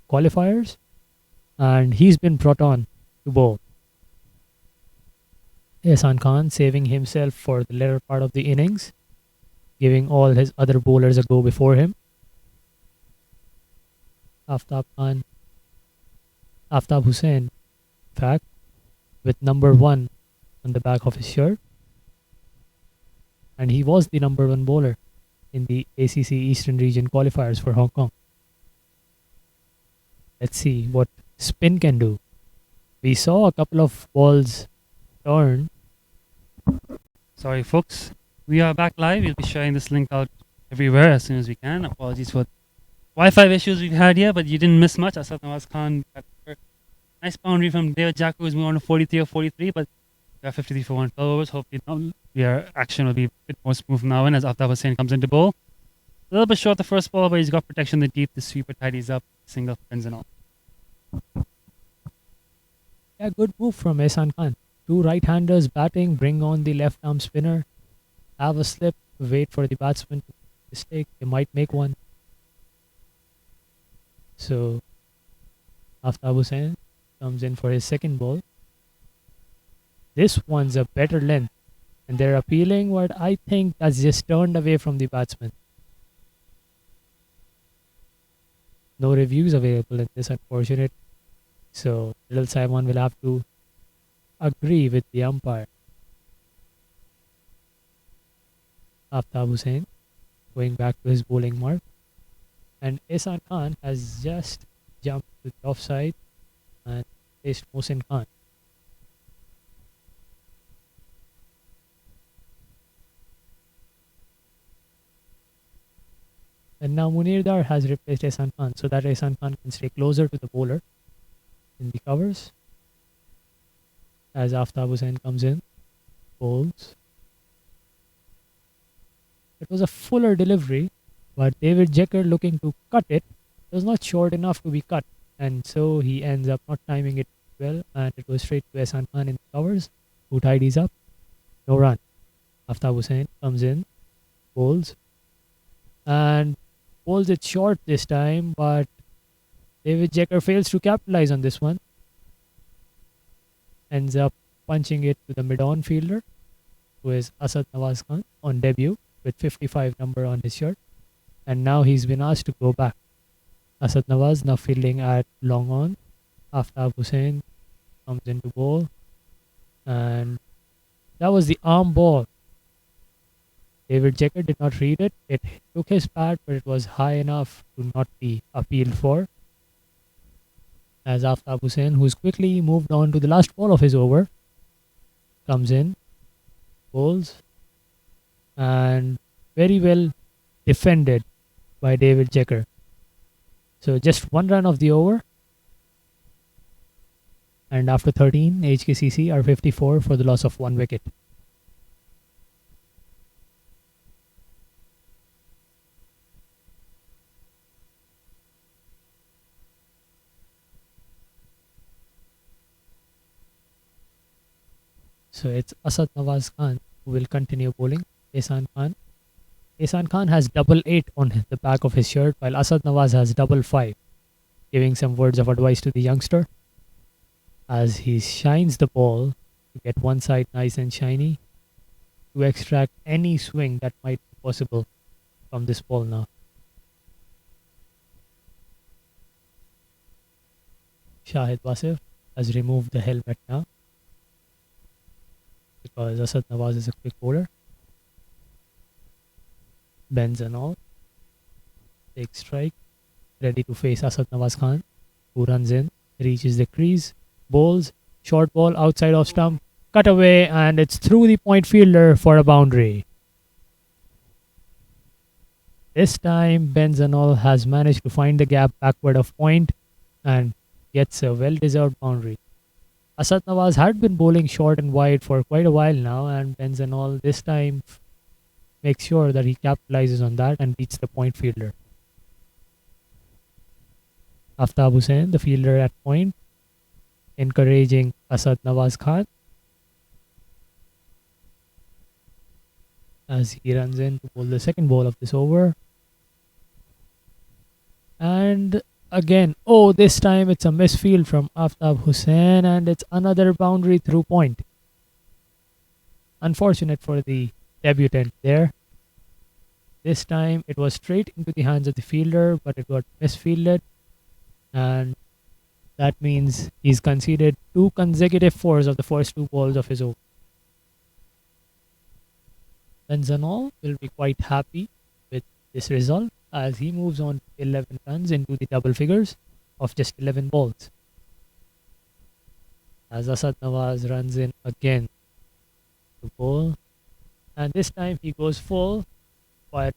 qualifiers, and he's been brought on to bowl. Ehsan Khan saving himself for the later part of the innings, giving all his other bowlers a go before him. Aftab Khan, Aftab Hussain, in fact, with number 1 on the back of his shirt, and he was the number 1 bowler in the ACC Eastern Region qualifiers for Hong Kong. Let's see what spin can do. We saw a couple of balls turn. Sorry, folks. We are back live. We'll be sharing this link out everywhere as soon as we can. Apologies for Wi-Fi issues we've had here, but you didn't miss much. Asad Nawaz Khan got a nice boundary from David Jacko, who's moved on to 43 or 43, but we got 53 for 1 12 overs. Hopefully our action will be a bit more smooth from now on as Aftab Hussain comes into bowl. A little bit short the first ball, but he's got protection in the deep. The sweeper tidies up, single pins and all. Yeah, good move from Ehsan Khan. 2 right-handers batting, bring on the left-arm spinner, have a slip, wait for the batsman to mistake. They might make one. So, Aftab Hussain comes in for his second ball. This one's a better length, and they're appealing what I think that's just turned away from the batsman. No reviews available in this, unfortunate. So, Little Simon will have to agree with the umpire. Aftab Hussain going back to his bowling mark, and Ehsan Khan has just jumped to the offside and faced Mohsin Khan. And now Munir Dar has replaced Ehsan Khan, so that Ehsan Khan can stay closer to the bowler in the covers. As Aftab Hussain comes in, bowls. It was a fuller delivery, but David Jecker looking to cut it. It was not short enough to be cut, and so he ends up not timing it well, and it goes straight to Ehsan Khan in the covers, who tidies up. No run. Aftab Hussain comes in, bowls, and bowls it short this time, but David Jecker fails to capitalize on this one. Ends up punching it to the mid-on fielder, who is Asad Nawaz Khan on debut with 55 number on his shirt. And now he's been asked to go back. Asad Nawaz now fielding at long on. Aftab Hussain comes into bowl. And that was the arm ball. David Jecker did not read it. It took his bat, but it was high enough to not be appealed for. As Aftab Hussain, who's quickly moved on to the last ball of his over, comes in, bowls, and very well defended by David Jecker. So just 1 run of the over. And after 13, HKCC are 54 for the loss of 1 wicket. So it's Asad Nawaz Khan who will continue bowling. Ehsan Khan. Ehsan Khan has 88 on the back of his shirt, while Asad Nawaz has 55, giving some words of advice to the youngster as he shines the ball to get one side nice and shiny to extract any swing that might be possible from this ball now. Shahid Wasif has removed the helmet now, because Asad Nawaz is a quick bowler. Bends and all. Takes strike. Ready to face Asad Nawaz Khan, who runs in, reaches the crease, bowls, short ball outside off stump, cut away, and it's through the point fielder for a boundary. This time, Benzanol has managed to find the gap backward of point and gets a well-deserved boundary. Asad Nawaz had been bowling short and wide for quite a while now, and Benzanol this time makes sure that he capitalizes on that and beats the point fielder. Aftab Hussain, the fielder at point, encouraging Asad Nawaz Khan as he runs in to bowl the second ball of this over. And Again, oh, this time it's a misfield from Aftab Hussain and it's another boundary through point. Unfortunate for the debutant there. This time it was straight into the hands of the fielder, but it got misfielded, and that means he's conceded 2 consecutive 4s of the first 2 balls of his over. Benzanol will be quite happy with this result as he moves on to 11 runs into the double figures of just 11 balls. As Asad Nawaz runs in again to bowl, and this time he goes full, but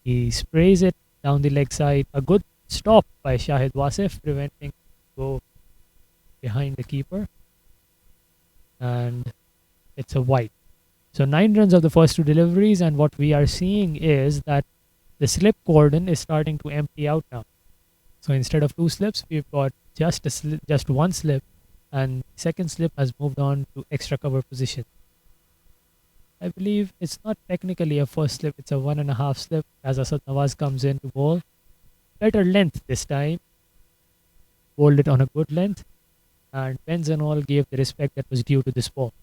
he sprays it down the leg side. A good stop by Shahid Wasif, preventing go behind the keeper, and it's a wide. So 9 runs of the first 2 deliveries, and what we are seeing is that the slip cordon is starting to empty out now. So instead of 2 slips, we've got just 1 slip, and second slip has moved on to extra cover position. I believe it's not technically a first slip, it's a 1.5 slip as Asad Nawaz comes in to bowl. Better length this time. Bowled it on a good length, and Benzanol gave the respect that was due to this ball.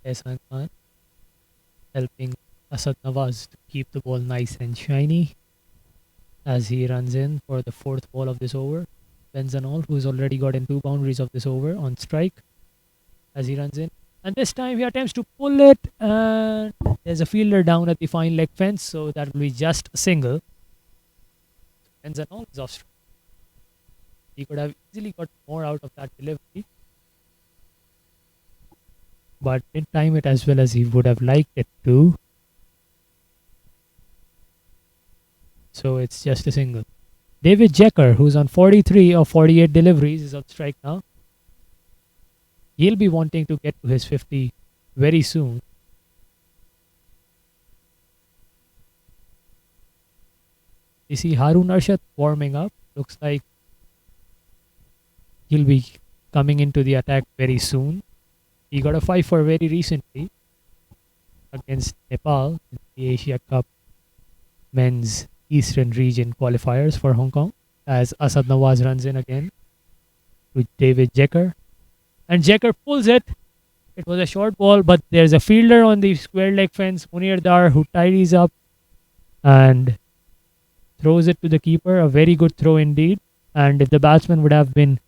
Ehsan Khan helping Asad Nawaz to keep the ball nice and shiny as he runs in for the 4th ball of this over. Benzanol, who's already gotten 2 boundaries of this over, on strike as he runs in. And this time he attempts to pull it, and there's a fielder down at the fine leg fence, so that will be just a single. Benzanol is off strike. He could have easily got more out of that delivery, but didn't time it as well as he would have liked it to. So it's just a single. David Jecker, who's on 43 of 48 deliveries, is on strike now. He'll be wanting to get to his 50 very soon. You see Harun Arshad warming up. Looks like he'll be coming into the attack very soon. He got a 5 for very recently against Nepal in the Asia Cup men's Eastern region qualifiers for Hong Kong, as Asad Nawaz runs in again to David Jecker. And Jecker pulls it. It was a short ball, but there's a fielder on the square leg fence, Munir Dar, who tidies up and throws it to the keeper. A very good throw indeed. And if the batsman would have been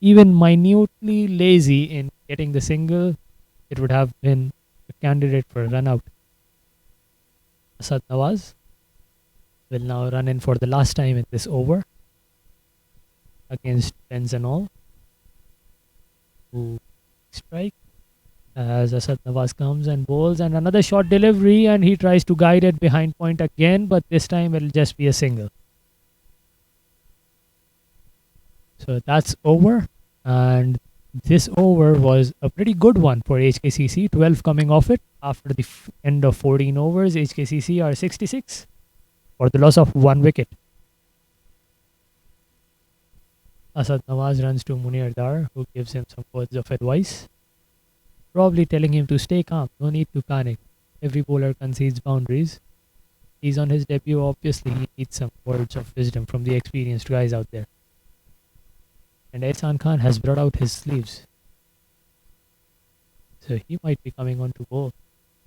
even minutely lazy in getting the single, it would have been a candidate for a run out. Asad Nawaz will now run in for the last time in this over against Benzanol, who strike as Asad Nawaz comes and bowls, and another short delivery, and he tries to guide it behind point again, but this time it'll just be a single. So that's over, and this over was a pretty good one for HKCC, 12 coming off it after the end of 14 overs. HKCC are 66 for the loss of 1 wicket. Asad Nawaz runs to Munir Dar, who gives him some words of advice, probably telling him to stay calm, no need to panic. Every bowler concedes boundaries. He's on his debut, obviously he needs some words of wisdom from the experienced guys out there. And Ehsan Khan has brought out his sleeves, so he might be coming on to bowl,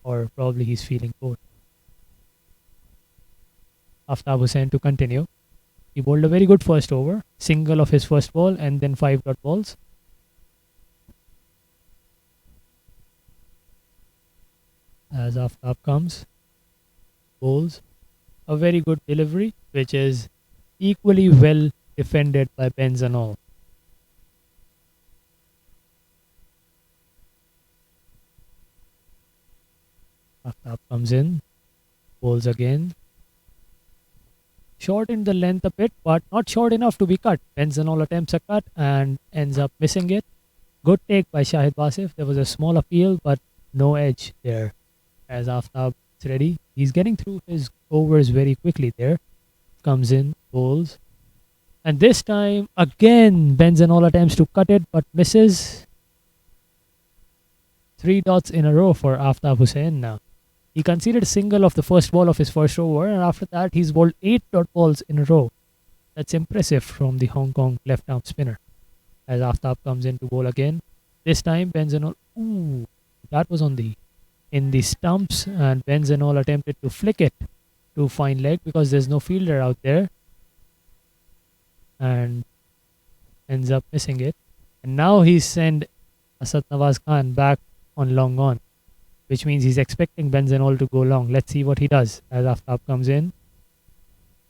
or probably he's feeling cold. Aftab Hussain to continue. He bowled a very good first over, single of his first ball, and then 5 dot balls. As Aftab comes, bowls a very good delivery, which is equally well defended by Benzanol. Aftab comes in, bowls again. Shortened the length a bit, but not short enough to be cut. Benzanol attempts a cut and ends up missing it. Good take by Shahid Wasif. There was a small appeal, but no edge there. As Aftab is ready, he's getting through his overs very quickly there. Comes in, bowls. And this time, again, Benzanol attempts to cut it, but misses. 3 dots in a row for Aftab Hussain now. He conceded a single off the first ball of his first over, and after that, he's bowled 8 dot balls in a row. That's impressive from the Hong Kong left arm spinner. As Aftab comes in to bowl again, this time Benzanol. Ooh, that was in the stumps, and Benzanol attempted to flick it to fine leg because there's no fielder out there, and ends up missing it. And now he's sent Asad Nawaz Khan back on long on, which means he's expecting Benzanol to go long. Let's see what he does as Aftab comes in.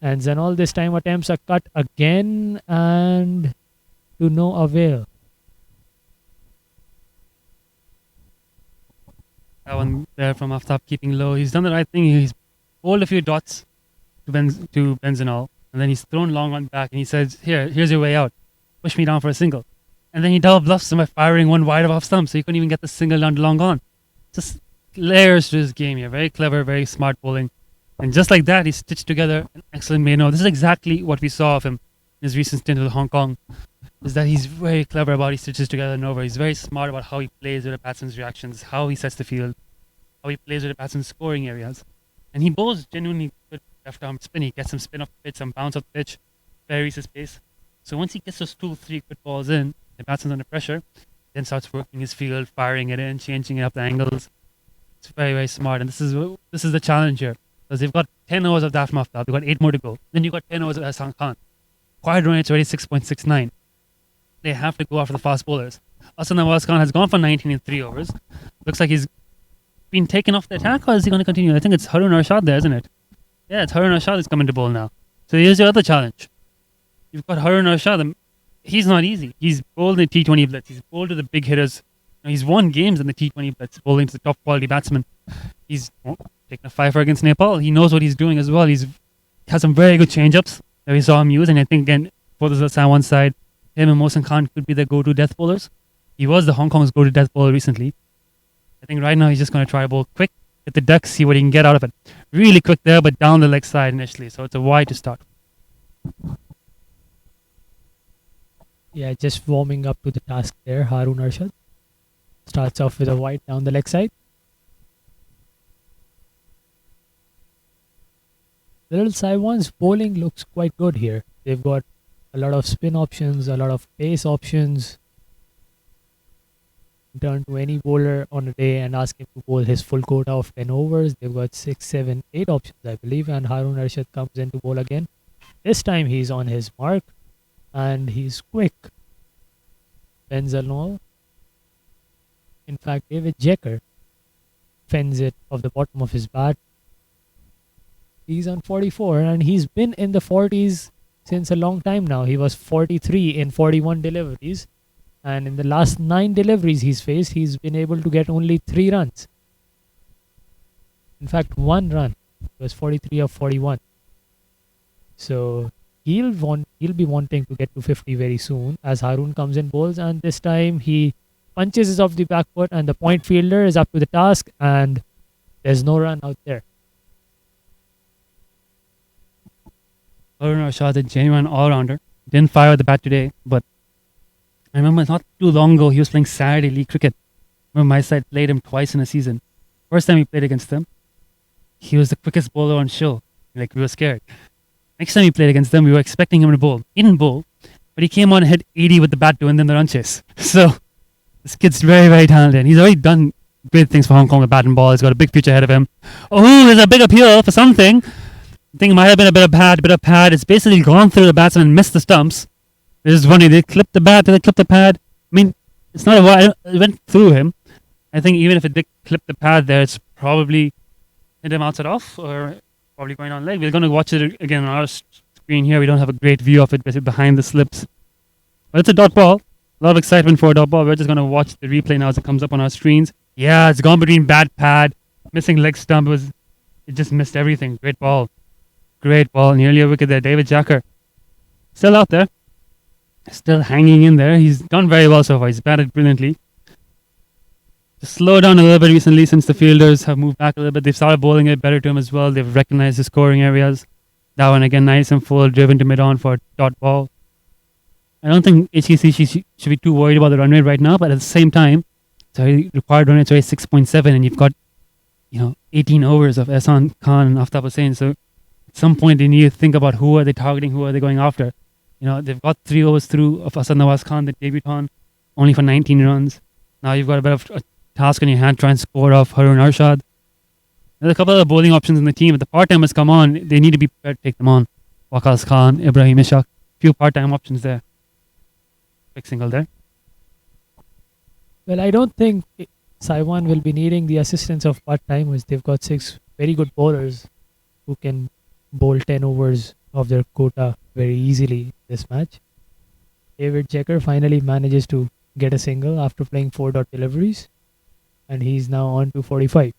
And Zanol this time attempts a cut again, and to no avail. That one there from Aftab keeping low. He's done the right thing. He's bowled a few dots to Benzanol, and then he's thrown long on back, and he says, here's your way out. Push me down for a single. And then he double bluffs him by firing one wide of off stump, so he couldn't even get the single down to long on. Just layers to his game here. Very clever, very smart bowling. And just like that, he stitched together an excellent main over. This is exactly what we saw of him in his recent stint with Hong Kong, is that he's very clever about he stitches together an over. He's very smart about how he plays with a batsman's reactions, how he sets the field, how he plays with a batsman's scoring areas. And he bowls genuinely good left arm spin. He gets some spin off the pitch, some bounce off the pitch, varies his pace. So once he gets those 2-3 good balls in, the batsman's under pressure, then starts working his field, firing it in, changing up the angles. It's very, very smart. And this is the challenge here. Because they've got 10 overs of that from Aftab. They've got 8 more to go. Then you've got 10 overs of Hassan Khan. Quiet run rate's already 6.69. They have to go after the fast bowlers. Asad Nawaz Khan has gone for 19 in 3 overs. Looks like he's been taken off the attack, or is he going to continue? I think it's Harun Arshad there, isn't it? Yeah, it's Harun Arshad that's coming to bowl now. So here's your other challenge. You've got Harun Arshad. He's not easy. He's bowled in the T20 blitz. He's bowled to the big hitters. He's won games in the T20 blitz, bowling to the top quality batsmen. He's taking a 5 against Nepal. He knows what he's doing as well. He has some very good change-ups that we saw him use. And I think, again, for the Taiwan side, him and Mohsin Khan could be the go-to death bowlers. He was the Hong Kong's go-to death bowler recently. I think right now he's just going to try to bowl quick, hit the duck, see what he can get out of it. Really quick there, but down the leg side initially. So it's a wide to start. Yeah, just warming up to the task there. Harun Arshad starts off with a wide down the leg side. The little Taiwan's bowling looks quite good here. They've got a lot of spin options, a lot of pace options. Turn to any bowler on a day and ask him to bowl his full quota of 10 overs. They've got 6, 7, 8 options, I believe. And Harun Arshad comes in to bowl again. This time he's on his mark and he's quick. Benzanol. In fact, David Jecker fends it off the bottom of his bat. He's on 44 and he's been in the 40s since a long time now. He was 43 in 41 deliveries. And in the last 9 deliveries he's faced, he's been able to get only 3 runs. In fact, 1 run. He was 43 of 41. So he'll be wanting to get to 50 very soon as Harun comes in bowls, and this time he punches it off the back foot and the point fielder is up to the task and there's no run out there. Harun Arshad, a genuine all-rounder. Didn't fire the bat today, but I remember not too long ago he was playing Saturday League cricket. I remember my side played him twice in a season. First time we played against him, he was the quickest bowler on show. Like, we were scared. Next time we played against them, we were expecting him to bowl. He didn't bowl, but he came on and hit 80 with the bat to win them the run chase. So this kid's very, very talented. He's already done great things for Hong Kong with bat and ball. He's got a big future ahead of him. Oh, there's a big appeal for something. I think it might have been a bit of pad. It's basically gone through the batsman and missed the stumps. This is funny. They clipped the bat, they clipped the pad. I mean, it's not a while. It went through him. I think even if it did clip the pad there, it's probably hit him outside off or probably going on leg. We're going to watch it again on our screen here. We don't have a great view of it behind the slips. But it's a dot ball. A lot of excitement for a dot ball. We're just going to watch the replay now as it comes up on our screens. Yeah, it's gone between bad pad, missing leg stump. It just missed everything. Great ball. Great ball. Nearly a wicket there. David Jacker. Still out there. Still hanging in there. He's done very well so far. He's batted brilliantly. Just slowed down a little bit recently since the fielders have moved back a little bit. They've started bowling it better to him as well. They've recognized the scoring areas. That one again, nice and full, driven to mid-on for a dot ball. I don't think HKCC should be too worried about the run rate right now, but at the same time, So required run rate is 6.7, and you've got 18 overs of Ehsan Khan and Aftab Hussain. So at some point they need to think about who are they targeting, who are they going after. They've got 3 overs through of Asad Nawaz Khan, the debutant, only for 19 runs. Now you've got a bit of a task on your hand, try and score off Harun Arshad. There's a couple of bowling options in the team. If the part-timers come on, they need to be prepared to take them on. Waqas Khan, Ibrahim Ishaq, few part-time options there. Quick single there. Well, I don't think Saiwan will be needing the assistance of part-timers. They've got 6 very good bowlers who can bowl 10 overs of their quota very easily this match. David Checker finally manages to get a single after playing 4 dot deliveries, and he's now on to 45.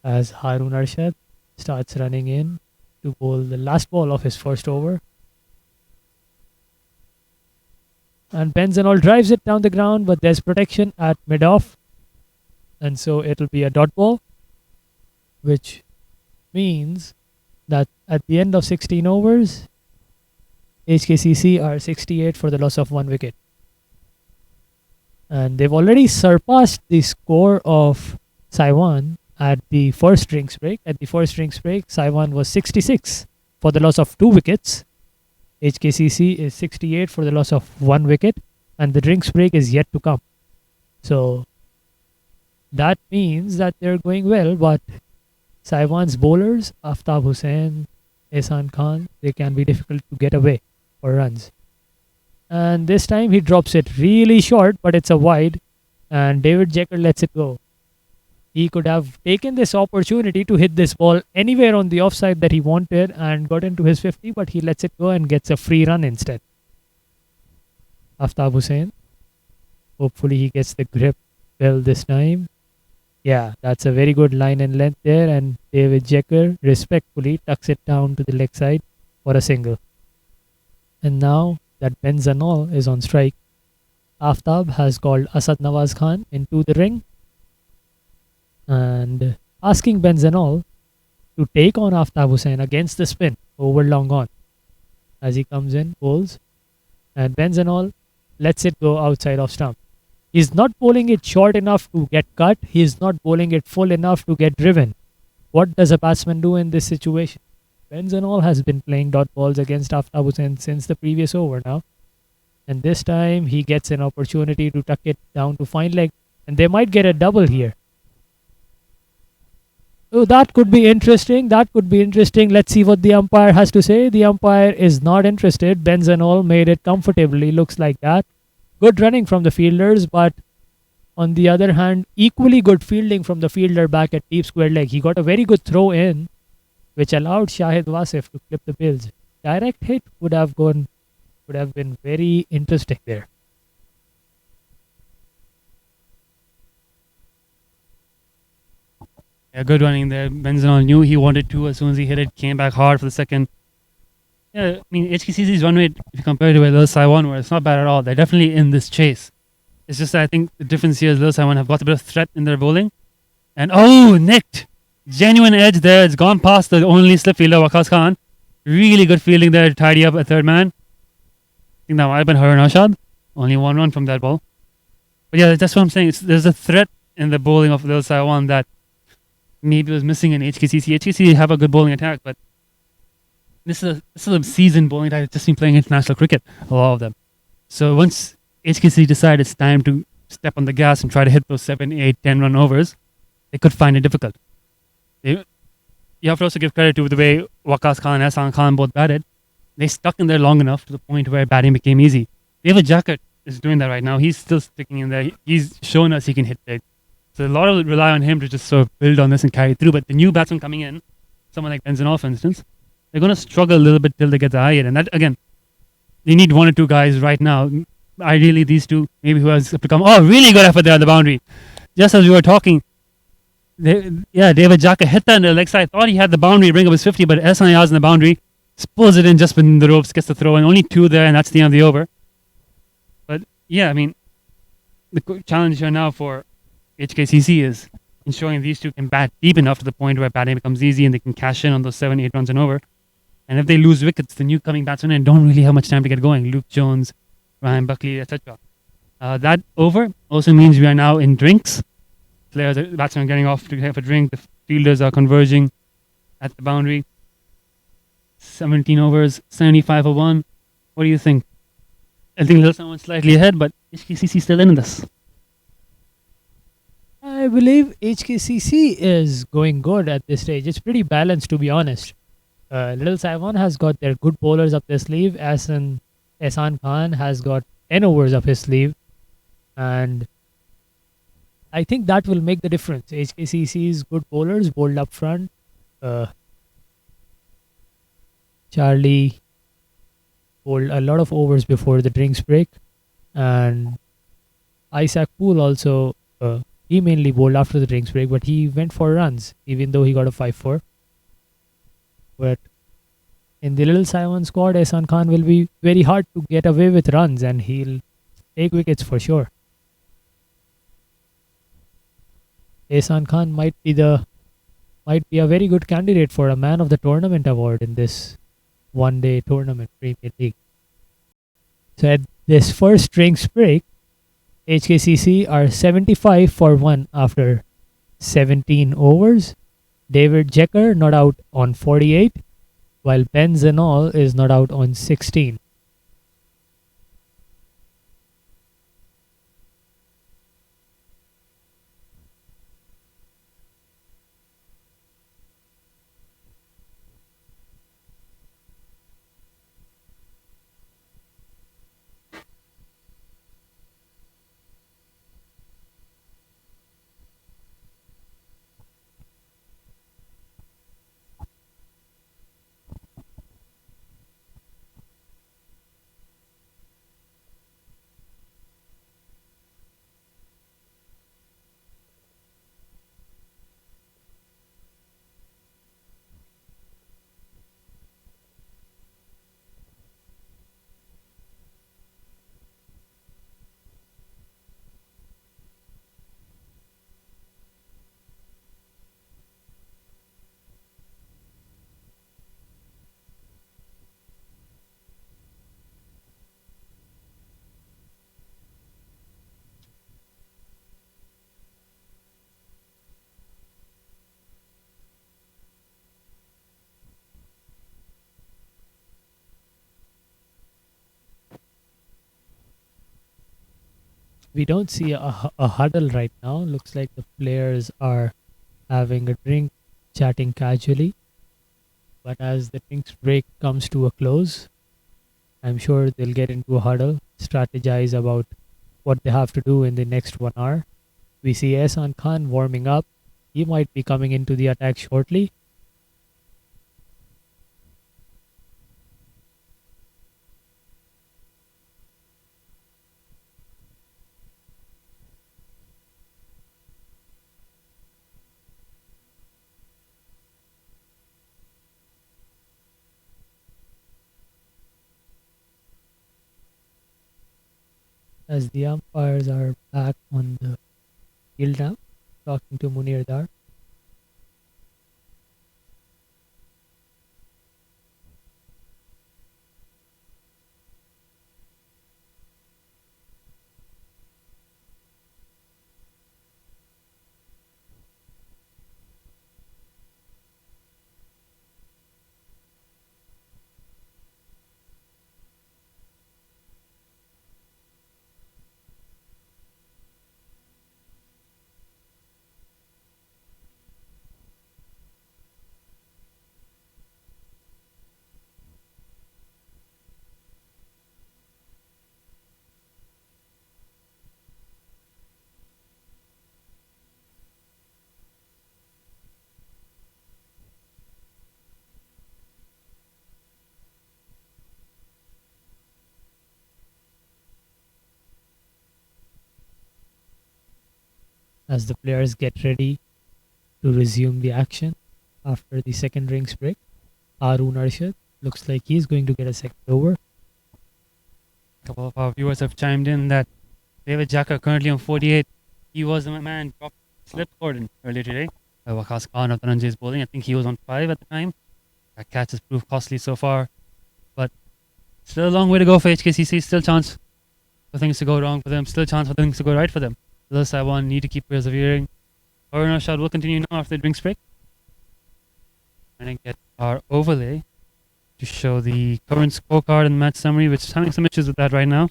As Harun Arshad starts running in to bowl the last ball of his first over. And Benzanol drives it down the ground, but there's protection at mid-off. And so it'll be a dot ball, which means that at the end of 16 overs, HKCC are 68 for the loss of 1 wicket. And they've already surpassed the score of Saiwan at the first drinks break. At the first drinks break, Saiwan was 66 for the loss of 2 wickets. HKCC is 68 for the loss of 1 wicket, and the drinks break is yet to come. So that means that they're going well, but Saiwan's bowlers, Aftab Hussain, Ehsan Khan, they can be difficult to get away for runs. And this time he drops it really short, but it's a wide, and David Checker lets it go. He could have taken this opportunity to hit this ball anywhere on the offside that he wanted and got into his 50, but he lets it go and gets a free run instead. Aftab Hussain, hopefully he gets the grip well this time. Yeah, that's a very good line and length there, and David Checker respectfully tucks it down to the leg side for a single. And now that Benzanol is on strike, Aftab has called Asad Nawaz Khan into the ring and asking Benzanol to take on Aftab Hussain against the spin over long on. As he comes in, bowls, and Benzanol lets it go outside of stump. He's not bowling it short enough to get cut. He's not bowling it full enough to get driven. What does a batsman do in this situation? Benzanol has been playing dot balls against Aftab Hussain since the previous over now. And this time he gets an opportunity to tuck it down to fine leg. And they might get a double here. Oh, that could be interesting. That could be interesting. Let's see what the umpire has to say. The umpire is not interested. Benzanol made it comfortably. Looks like that. Good running from the fielders, but on the other hand, equally good fielding from the fielder back at deep square leg. He got a very good throw in, which allowed Shahid Wasif to clip the bills. Direct hit would have been very interesting there. Yeah, good running there. Benzanol knew he wanted to as soon as he hit it, came back hard for the second. Yeah, I mean, HKCC's run rate, if you compare it to Lil Saiwan, where it's not bad at all. They're definitely in this chase. It's just that I think the difference here is Lil Saiwan have got a bit of threat in their bowling. And nicked! Genuine edge there. It's gone past the only slip fielder, Waqas Khan. Really good fielding there to tidy up a third man. I think that might have been Harun Arshad. Only 1 run from that ball. But yeah, that's what I'm saying. There's a threat in the bowling of Lil Saiwan that maybe was missing in HKCC. HKCC have a good bowling attack, but this is a seasoned bowling attack that's just been playing international cricket, a lot of them. So once HKCC decide it's time to step on the gas and try to hit those 7, 8, 10 run overs, they could find it difficult. You have to also give credit to the way Waqas Khan and Ehsan Khan both batted. They stuck in there long enough to the point where batting became easy. David Checker is doing that right now. He's still sticking in there. He's shown us he can hit big. So a lot of it rely on him to just sort of build on this and carry through. But the new batsman coming in, someone like Benzanol, for instance, they're going to struggle a little bit till they get the eye hit. And that, again, they need 1 or 2 guys right now. Ideally, these two, maybe who has become, really good effort there on the boundary. Just as we were talking, David Checker hit that in the leg side. Thought he had the boundary, bring up his 50, but Ehsan Yaz in the boundary, pulls it in just within the ropes, gets the throw, and only 2 there, and that's the end of the over. But yeah, I mean, the challenge here now for HKCC is ensuring these two can bat deep enough to the point where batting becomes easy and they can cash in on those 7, 8 runs and over. And if they lose wickets, the new coming batsmen don't really have much time to get going. Luke Jones, Ryan Buckley, etc. That over also means we are now in drinks. Batsmen are getting off to have a drink. The fielders are converging at the boundary. 17 overs, 75 for 1. What do you think? I think Little Someone's slightly ahead, but HKCC still in this. I believe HKCC is going good at this stage. It's pretty balanced, to be honest. Little Saiwan has got their good bowlers up their sleeve. Ehsan Khan has got 10 overs up his sleeve. And I think that will make the difference. HKCC's good bowlers bowled up front. Charlie bowled a lot of overs before the drinks break. And Isaac Poole also, he mainly bowled after the drinks break, but he went for runs, even though he got a 5-4. But in the Little Saiwan squad, Ehsan Khan will be very hard to get away with runs, and he'll take wickets for sure. Ehsan Khan might be a very good candidate for a Man of the Tournament award in this one-day tournament, Premier League. So at this first drinks break, HKCC are 75 for 1 after 17 overs. David Jecker not out on 48, while Ben Zenol is not out on 16. We don't see a huddle right now. Looks like the players are having a drink, chatting casually. But as the drinks break comes to a close, I'm sure they'll get into a huddle, strategize about what they have to do in the next 1 hour. We see Ehsan Khan warming up. He might be coming into the attack shortly. As the umpires are back on the field now, talking to Munir Dar. As the players get ready to resume the action after the second drinks break, Arun Arshad looks like he's going to get a second over. A couple of our viewers have chimed in that David Jacker currently on 48. He was the man dropped slip Gordon earlier today. Waqas Khan of Dhananjay's bowling. I think he was on 5 at the time. That catch has proved costly so far. But still a long way to go for HKCC. Still chance. for things to go wrong for them, still a chance for things to go right for them. Thus, I want need to keep persevering. Harun Arshad will continue now after the drinks break. Trying to get our overlay to show the current scorecard and match summary, which is having some issues with that right now.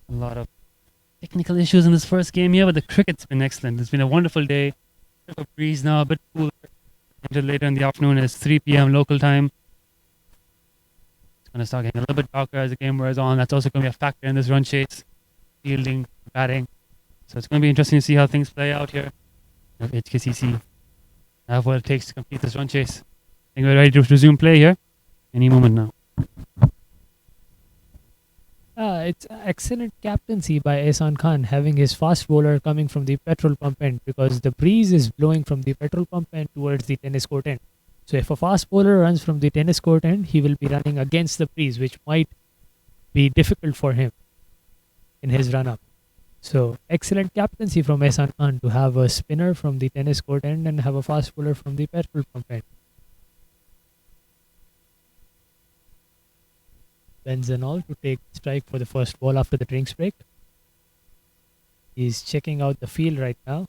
A lot of technical issues in this first game here, but the cricket's been excellent. It's been a wonderful day. Bit of a breeze now, a bit cooler. Until later in the afternoon, it's 3 p.m. local time. It's going to start getting a little bit darker as the game wears on. That's also going to be a factor in this run chase, fielding, batting. So it's going to be interesting to see how things play out here. HKCC have what it takes to complete this run chase. I think we're ready to resume play here any moment now. It's excellent captaincy by Ehsan Khan, having his fast bowler coming from the petrol pump end, because the breeze is blowing from the petrol pump end towards the tennis court end. So if a fast bowler runs from the tennis court end, he will be running against the breeze, which might be difficult for him in his run up. So excellent captaincy from Ehsan Khan to have a spinner from the tennis court end and have a fast bowler from the petrol pump end. Benzanol to take strike for the first ball after the drinks break. He's checking out the field right now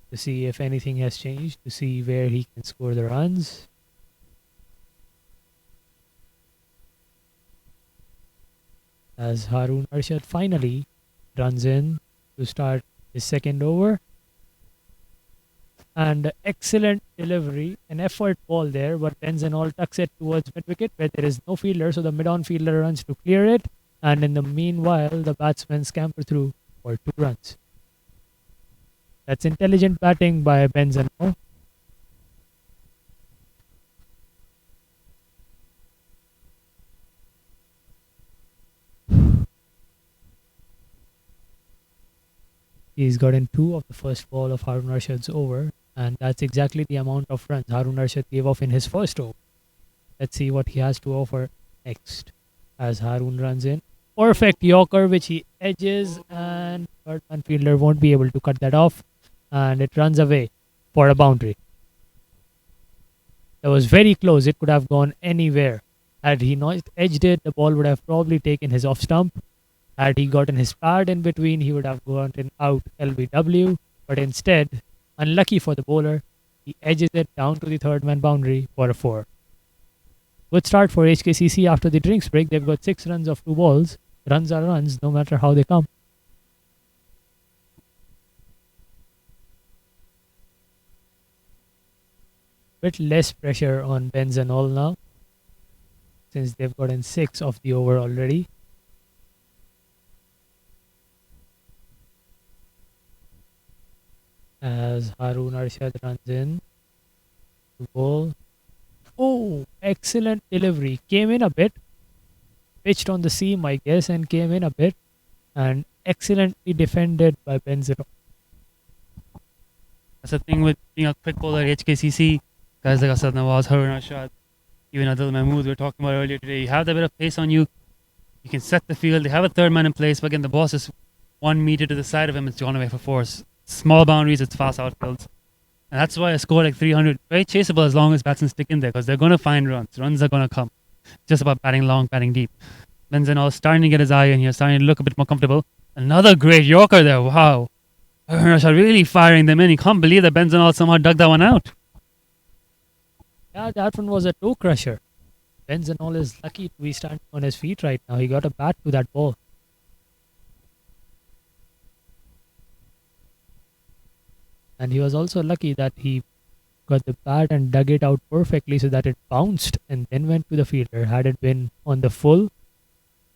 to see if anything has changed, to see where he can score the runs. As Harun Arshad finally runs in to start his second over. And excellent delivery, an effort ball there, but Benzanol tucks it towards mid-wicket where there is no fielder, so the mid-on fielder runs to clear it, and in the meanwhile, the batsmen scamper through for 2 runs. That's intelligent batting by Benzanol. He's gotten 2 of the first ball of Harun Arshad's over, and that's exactly the amount of runs Harun Arshad gave off in his first over. Let's see what he has to offer next. As Harun runs in, perfect Yorker which he edges, and third man fielder won't be able to cut that off, and it runs away for a boundary. That was very close. It could have gone anywhere. Had he not edged it, the ball would have probably taken his off stump. Had he gotten his pad in between, he would have gotten out LBW, but instead, unlucky for the bowler, he edges it down to the third man boundary for a 4. Good start for HKCC after the drinks break. They've got 6 runs of 2 balls. Runs are runs, no matter how they come. Bit less pressure on Benzanol now, since they've gotten 6 of the over already. As Harun Arshad runs in to bowl. Oh, excellent delivery. Came in a bit. Pitched on the seam, I guess, and came in a bit. And excellently defended by Benzanol. That's the thing with being a quick bowler at HKCC. Guys like Asad Nawaz, Harun Arshad, even Adil Mahmood we were talking about earlier today. You have that bit of pace on you. You can set the field. They have a third man in place, but again, the boss is 1 meter to the side of him. It's gone away for 4. Small boundaries, it's fast outfields. And that's why a score like 300, very chaseable as long as batsmen stick in there, because they're going to find runs. Runs are going to come. It's just about batting long, batting deep. Benzanol starting to get his eye in here, starting to look a bit more comfortable. Another great Yorker there, wow. Harun Arshad really firing them in. You can't believe that Benzanol somehow dug that one out. Yeah, that one was a toe crusher. Benzanol is lucky to be standing on his feet right now. He got a bat to that ball. And he was also lucky that he got the bat and dug it out perfectly so that it bounced and then went to the fielder. Had it been on the full,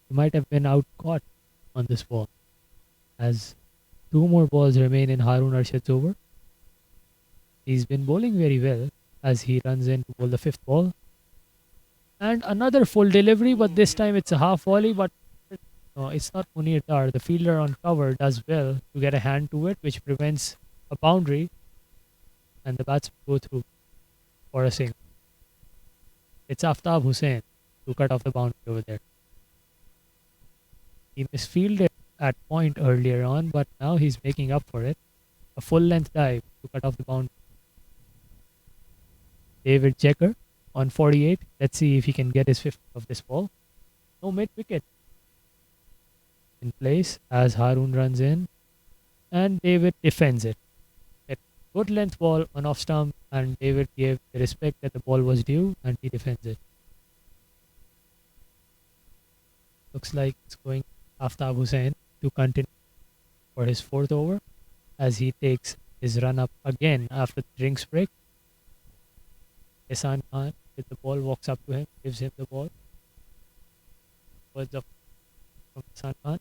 he might have been out caught on this ball. As 2 more balls remain in Harun Arshad's over. He's been bowling very well as he runs in to bowl the 5th ball. And another full delivery, but this time it's a half volley, but no, it's not Munir Dar. The fielder on cover does well to get a hand to it, which prevents a boundary, and the batsmen go through for a single. It's Aftab Hussain who cut off the boundary over there. He misfielded at point earlier on, but now he's making up for it. A full length dive to cut off the boundary. David Checker on 48. Let's see if he can get his 5th of this ball. No mid wicket. in place as Harun runs in, and David defends it. A good length ball on off stump, and David gave the respect that the ball was due, and he defends it. Looks like it's going Aftab Hussain to continue for his fourth over as he takes his run up again after the drinks break. Ihsan Khan with the ball walks up to him, gives him the ball. Was the from Ihsan Khan.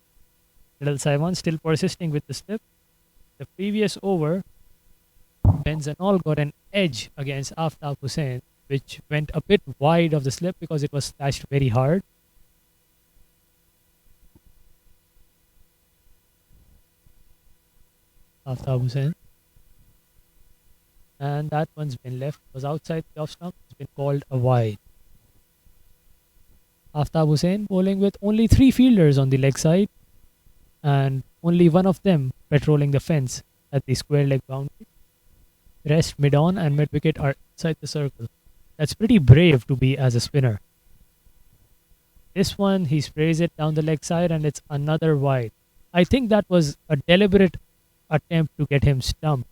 Little Saiwan still persisting with the slip. The previous over, Benzanol got an edge against Aftab Hussain, which went a bit wide of the slip because it was slashed very hard. Aftab Hussain. And that one's been left, was outside the off stump, it's been called a wide. Aftab Hussain bowling with only 3 fielders on the leg side and only one of them patrolling the fence at the square leg boundary. Rest mid on and mid wicket are inside the circle. That's pretty brave to be as a spinner. This one, he sprays it down the leg side and it's another wide. I think that was a deliberate attempt to get him stumped.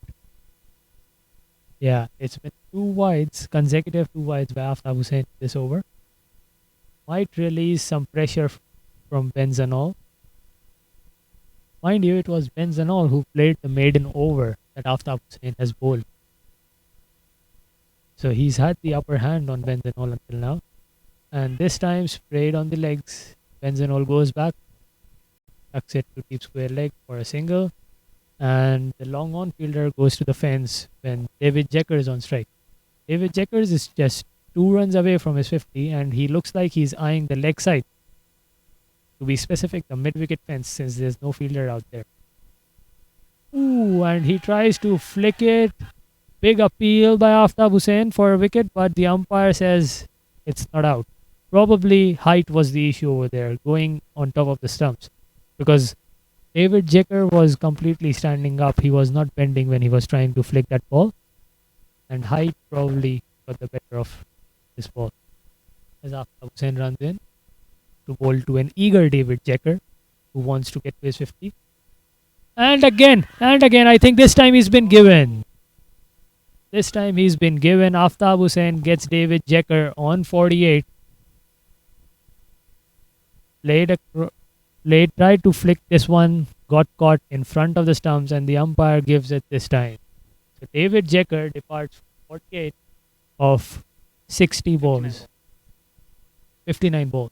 Yeah, it's been 2 wides, consecutive 2 wides by Aftab Hussain this over. Might release some pressure from Benzanol. Mind you, it was Benzanol who played the maiden over that Aftab Hussain has bowled. So he's had the upper hand on Benzanol until now. And this time sprayed on the legs. Benzanol goes back, tucks it to deep square leg for a single. And the long on fielder goes to the fence when David Jeckers is on strike. David Jeckers is just 2 runs away from his 50 and he looks like he's eyeing the leg side. To be specific, the mid-wicket fence since there's no fielder out there. Ooh, and he tries to flick it. Big appeal by Aftab Hussain for a wicket, but the umpire says it's not out. Probably height was the issue over there, going on top of the stumps. Because David Jecker was completely standing up. He was not bending when he was trying to flick that ball. And height probably got the better of this ball. As Aftab Hussain runs in to bowl to an eager David Jecker who wants to get to his 50. And again, I think this time he's been given. This time he's been given. Aftab Hussain gets David Jecker on 48. Tried to flick this one, got caught in front of the stumps, and the umpire gives it this time. So David Jecker departs 48 of 60 balls. 59 balls.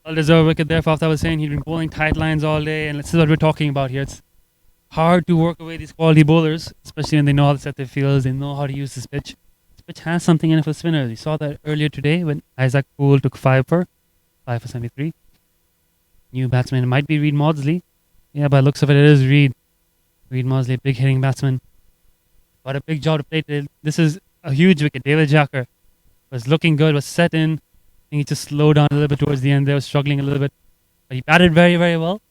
Well-deserved wicket there for Aftab Hussain. He'd been bowling tight lines all day, and this is what we're talking about here. It's hard to work away these quality bowlers, especially when they know how to set their fields, they know how to use this pitch. This pitch has something in it for spinners. We saw that earlier today when Isaac Poole took 5 for 73. New batsman. It might be Reed Maudsley. Yeah, by the looks of it, it is Reed. Reed Maudsley, big hitting batsman. Got a big job to play today. This is a huge wicket. David Jecker was looking good, was set in. I think he just slowed down a little bit towards the end. They were struggling a little bit. But he batted very, very well.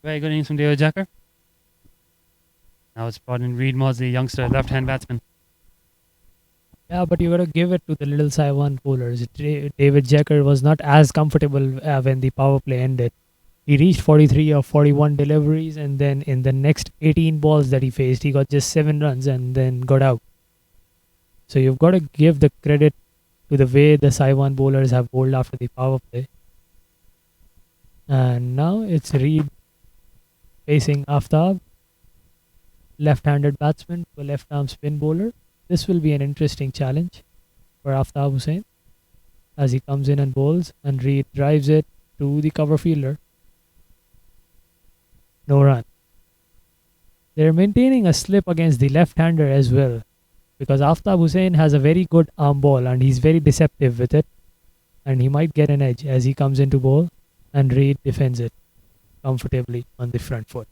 Very good innings from David Jecker. Now it's brought in Reed Maudsley, youngster, left-hand batsman. Yeah, but you got to give it to the little Saiwan bowlers. David Jecker was not as comfortable when the power play ended. He reached 43 of 41 deliveries, and then in the next 18 balls that he faced, he got just 7 runs and then got out. So you've got to give the credit to the way the Saiwan bowlers have bowled after the power play. And now it's Reed facing Aftab, left-handed batsman to a left-arm spin bowler. This will be an interesting challenge for Aftab Hussain as he comes in and bowls, and Reed drives it to the cover fielder. No run. They're maintaining a slip against the left-hander as well, because Aftab Hussain has a very good arm ball and he's very deceptive with it, and he might get an edge as he comes into bowl, and Reed defends it comfortably on the front foot.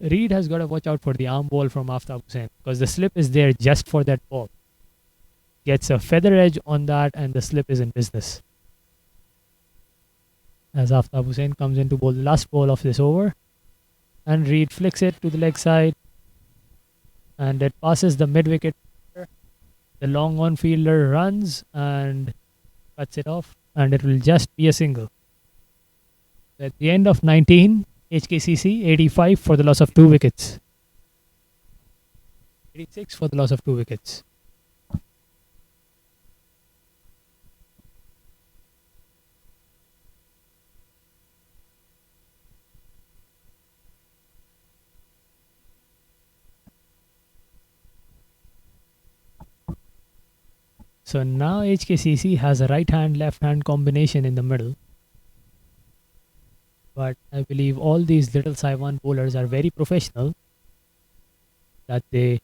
Reed has got to watch out for the arm ball from Aftab Hussain because the slip is there just for that ball. Gets a feather edge on that and the slip is in business. as Aftab Hussain comes in to bowl the last ball of this over. And Reed flicks it to the leg side. And it passes the mid wicket. The long on fielder runs and cuts it off. And it will just be a single. At the end of 19, HKCC 85 for the loss of 2 wickets. 86 for the loss of 2 wickets. So now HKCC has a right hand left hand combination in the middle. But I believe all these little Saiwan bowlers are very professional, that they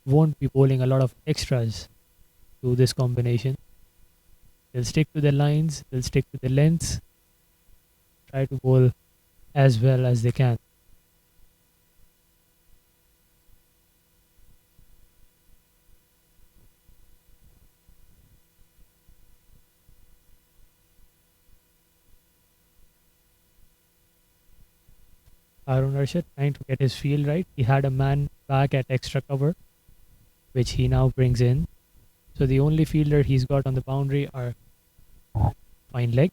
won't be bowling a lot of extras to this combination. They'll stick to their lines, they'll stick to the lengths, try to bowl as well as they can. Harun Arshad trying to get his feel right. He had a man back at extra cover, which he now brings in. So the only fielder he's got on the boundary are fine leg.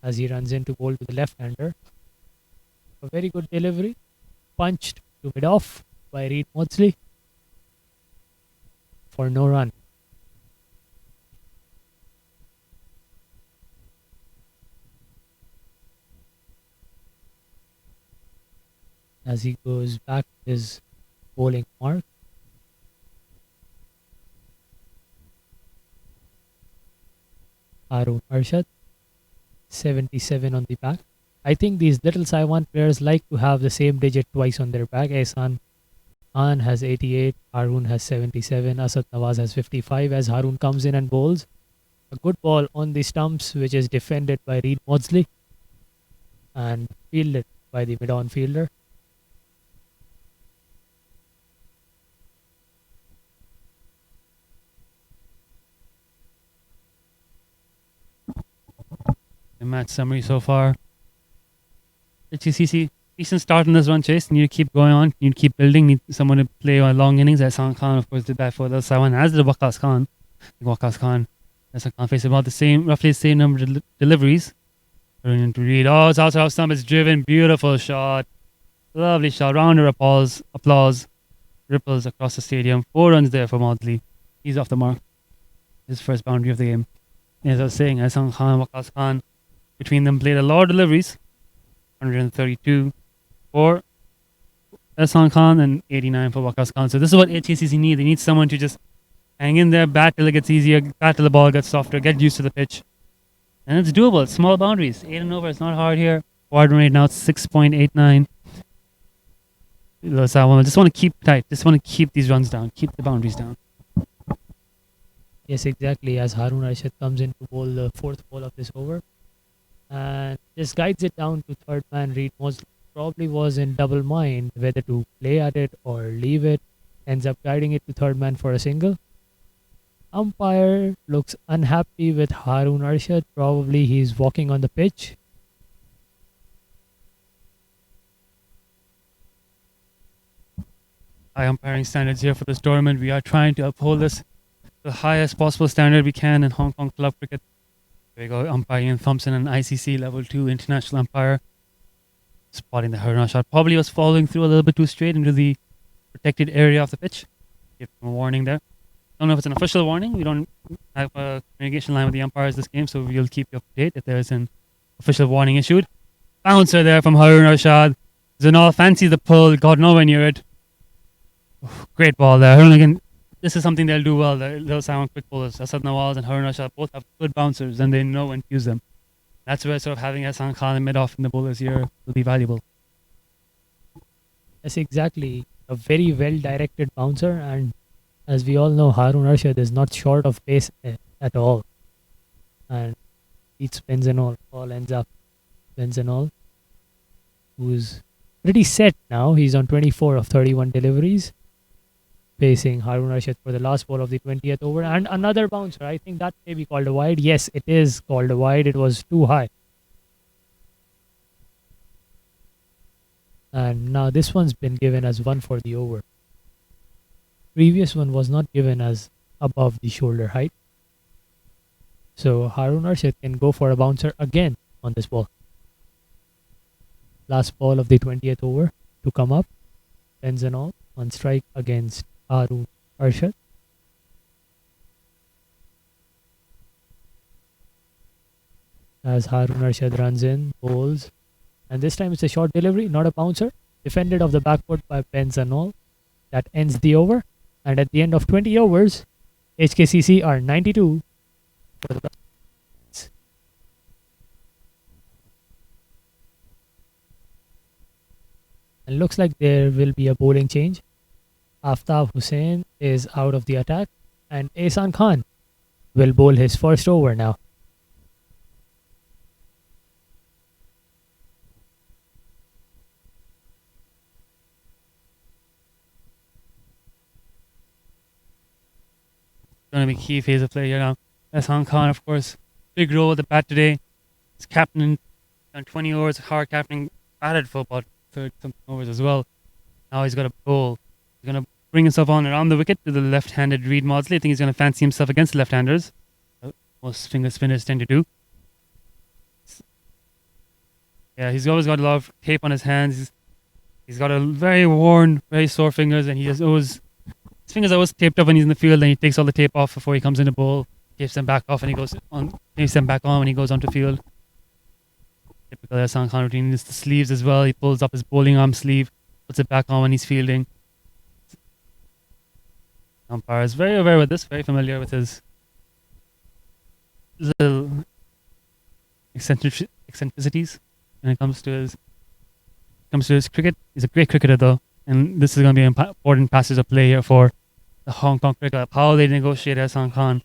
As he runs in to bowl to the left-hander. A very good delivery. Punched to mid-off by Reed Maudsley for no run. As he goes back to his bowling mark. Harun Arshad, 77 on the back. I think these little Saiwan players like to have the same digit twice on their back. Ehsan Khan has 88, Harun has 77, Asad Nawaz has 55 as Harun comes in and bowls. A good ball on the stumps, which is defended by Reed Maudsley and fielded by the mid-on fielder. The match summary so far. HKCC, decent start in this run chase. Need to keep going on. Need to keep building. Need someone to play on long innings. Ehsan Khan, of course, did that for the Saiwan, as did Waqas Khan. Waqas Khan, Ehsan Khan faced about the same, roughly the same number of deliveries. Turning into Reed. Oh, it's outside off stump. It's driven. Beautiful shot. Lovely shot. Round of applause. Ripples across the stadium. 4 runs there for Maudsley. He's off the mark. His first boundary of the game. As I was saying, Ehsan Khan, Waqas Khan, between them played a lot of deliveries. 132 for Ehsan Khan and 89 for Waqas Khan. So this is what HKCC need. They need someone to just hang in there, bat till it gets easier, bat till the ball gets softer, get used to the pitch. And it's doable. It's small boundaries. 8 and over. It's not hard here. Forward rate now 6.89. So I just want to keep tight. Just want to keep these runs down. Keep the boundaries down. Yes, exactly. As Harun Arshad comes in to bowl the 4th ball of this over. And just guides it down to third man. Reed Maudsley probably was in double mind whether to play at it or leave it. Ends up guiding it to third man for a single. Umpire looks unhappy with Harun Arshad. Probably he's walking on the pitch. High umpiring standards here for this tournament. We are trying to uphold this to the highest possible standard we can in Hong Kong club cricket. There we go, umpiring Thompson, and ICC level 2 international umpire. Spotting the Harun Arshad. Probably was following through a little bit too straight into the protected area of the pitch. Give him a warning there. Don't know if it's an official warning. We don't have a communication line with the umpires this game, so we'll keep you up to date if there's an official warning issued. Bouncer there from Harun Arshad. Zanal fancies the pull, got nowhere near it. Great ball there. Harun again. This is something they'll do well. They'll sound quick bowlers. Asad Nawaz and Harun Arshad both have good bouncers, and they know when to use them. That's where sort of having Ehsan Khan and mid-off in the bowlers here will be valuable. Yes, exactly. A very well-directed bouncer, and as we all know, Harun Arshad is not short of pace at all. And it spins and all ends up spins and all. Who's pretty set now. He's on 24 of 31 deliveries. facing Harun Rashid for the last ball of the 20th over, and another bouncer. I think that may be called a wide. Yes, it is called a wide. It was too high. And now this one's been given as one for the over. Previous one was not given as above the shoulder height. So Harun Rashid can go for a bouncer again on this ball. Last ball of the 20th over to come up. Benzanol on strike against Harun Rashid. As Harun Rashid runs in, bowls. And this time it's a short delivery, not a bouncer. Defended off the back foot by Benzanol. That ends the over. And at the end of 20 overs, HKCC are 92 for the and looks like there will be a bowling change. Aftab Hussain is out of the attack and Ehsan Khan will bowl his first over now. Going to be key phase of play here now. Ehsan Khan, of course, big role with the bat today. He's captain on 20 overs, hard captaining, batted for about 30 something overs as well. Now he's got a bowl. He's going to bring himself on around the wicket to the left-handed Reed Maudsley. I think he's going to fancy himself against left-handers. Most finger spinners tend to do. Yeah, he's always got a lot of tape on his hands. He's got a very worn, very sore fingers, and he just always his fingers are always taped up when he's in the field. Then he takes all the tape off before he comes in the bowl, tapes them back off, and he goes on, tapes them back on when he goes onto field. Typical Ehsan Khan routine. It's the sleeves as well. He pulls up his bowling arm sleeve, puts it back on when he's fielding. Umpire is very aware with this, very familiar with his little eccentricities when it comes to his cricket. He's a great cricketer though, and this is going to be an important passage of play here for the Hong Kong Cricket Club. How they negotiate Ehsan Khan.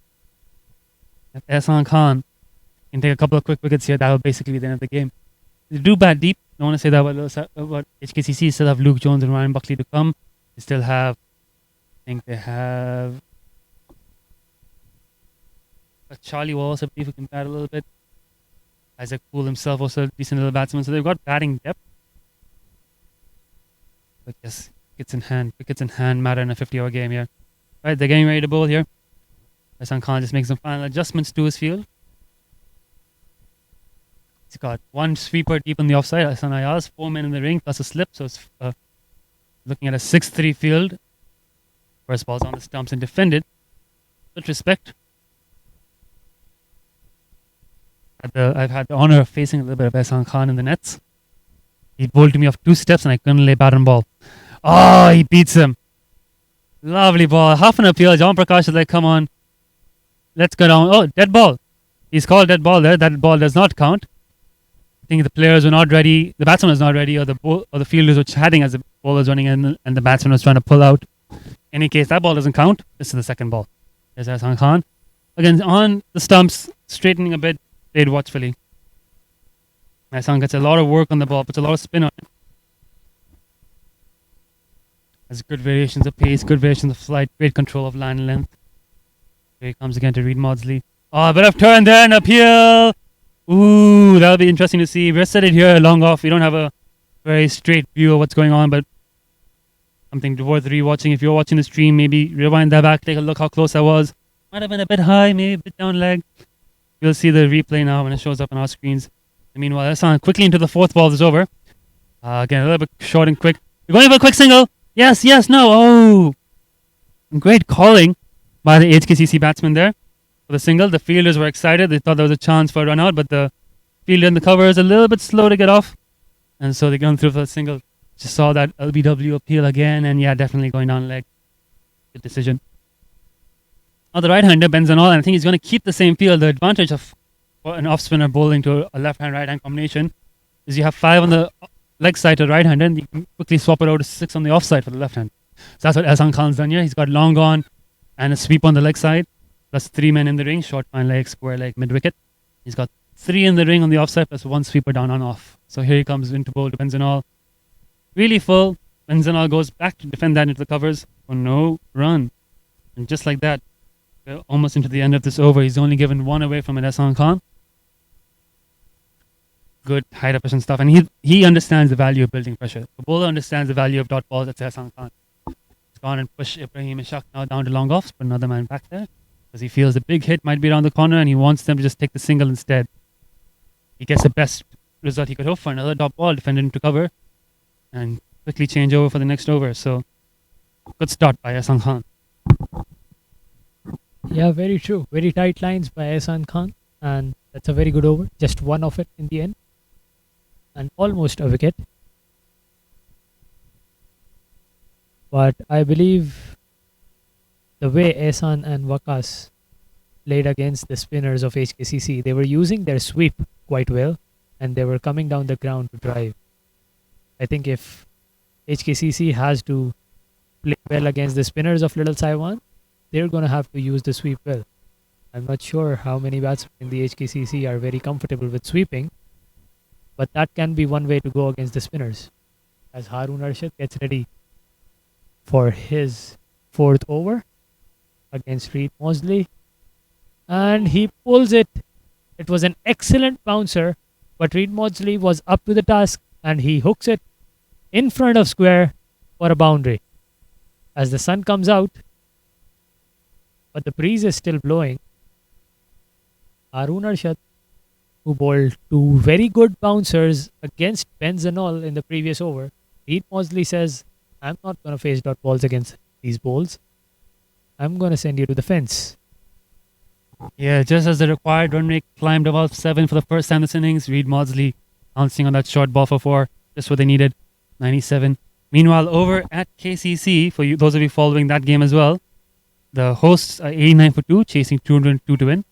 If Ehsan Khan can take a couple of quick wickets here, that will basically be the end of the game. They do bat deep. I don't want to say that about HKCC. Still have Luke Jones and Ryan Buckley to come. They still have, I think they have Charlie Wallace, I believe, who can bat a little bit. Isaac Poole himself also a decent little batsman. So they've got batting depth. But yes, wickets in hand matter in a 50-over game here. Right, they're getting ready to bowl here. Ehsan Khan just makes some final adjustments to his field. He's got one sweeper deep on the offside. Hassan Ayaz, 4 men in the ring plus a slip. So it's looking at a 6-3 field. First ball's on the stumps and defended. With respect. I've had the honor of facing a little bit of Ehsan Khan in the nets. He bowled to me off 2 steps and I couldn't lay bat on ball. Oh, he beats him. Lovely ball. Half an appeal. John Prakash is like, come on. Let's go down. Oh, dead ball. He's called dead ball there. That ball does not count. I think the players were not ready. The batsman was not ready, or the fielders were chatting as the ball was running in, and the batsman was trying to pull out. In any case, that ball doesn't count. This is the second ball. There's Ehsan Khan. Again, on the stumps, straightening a bit, played watchfully. Ehsan gets a lot of work on the ball, puts a lot of spin on it. Has good variations of pace, good variations of flight, great control of line length. Here he comes again to Reed Maudsley. Oh, a bit of turn there and appeal. Ooh, that'll be interesting to see. We're set it here long off. We don't have a very straight view of what's going on, but something worth rewatching. If you're watching the stream, maybe rewind that back, take a look how close I was. Might have been a bit high, maybe a bit down leg. You'll see the replay now when it shows up on our screens. And meanwhile, Ehsan quickly into the 4th ball is over. Again, a little bit short and quick. We're going for a quick single. Yes, no. Oh, great calling by the HKCC batsman there. For the single, the fielders were excited. They thought there was a chance for a run out, but the fielder in the cover is a little bit slow to get off. And so they gone through for the single. Just saw that LBW appeal again, and yeah, definitely going down leg. Good decision. On the right-hander, Benzanol, and I think he's going to keep the same field. The advantage of an off-spinner bowling to a left-hand, right-hand combination is you have 5 on the leg side to the right-hander, and you can quickly swap it over to 6 on the off-side for the left-hand. So that's what Ehsan Khan's done here. He's got long on and a sweep on the leg side. Plus 3 men in the ring, short, fine leg, square leg, mid-wicket. He's got 3 in the ring on the offside, plus 1 sweeper down on off. So here he comes into bowl to Benzanol. Really full. Benzanol goes back to defend that into the covers. for no run. And just like that, we're almost into the end of this over. He's only given one away from Ehsan Khan. Good height up and stuff. And he understands the value of building pressure. The bowler understands the value of dot balls. That's Ehsan Khan. He's gone and pushed Ibrahim Ishaq now down to long offs, put another man back there. Because he feels the big hit might be around the corner and he wants them to just take the single instead. He gets the best result he could hope for. Another dot ball defended into cover and quickly change over for the next over. So good start by Ehsan Khan. Yeah, very true. Very tight lines by Ehsan Khan, and that's a very good over. Just one of it in the end, and almost a wicket. But I believe the way Ehsan and Waqas played against the spinners of HKCC, they were using their sweep quite well, and they were coming down the ground to drive. I think if HKCC has to play well against the spinners of Little Taiwan, they're going to have to use the sweep well. I'm not sure how many batsmen in the HKCC are very comfortable with sweeping, but that can be one way to go against the spinners. As Harun Arshad gets ready for his fourth over against Reed Mosley, and he pulls it. It was an excellent bouncer, but Reed Mosley was up to the task and he hooks it in front of square for a boundary. As the sun comes out, but the breeze is still blowing, Harun Arshad, who bowled two very good bouncers against Benzanol in the previous over, Reed Mosley says, I'm not going to face dot balls against these bowls. I'm going to send you to the fence. Yeah, just as the required run rate climbed above 7 for the first time this innings, Reed Maudsley bouncing on that short ball for 4, just what they needed, 97. Meanwhile, over at KCC, for you, those of you following that game as well, the hosts are 89 for 2, chasing 202 to win.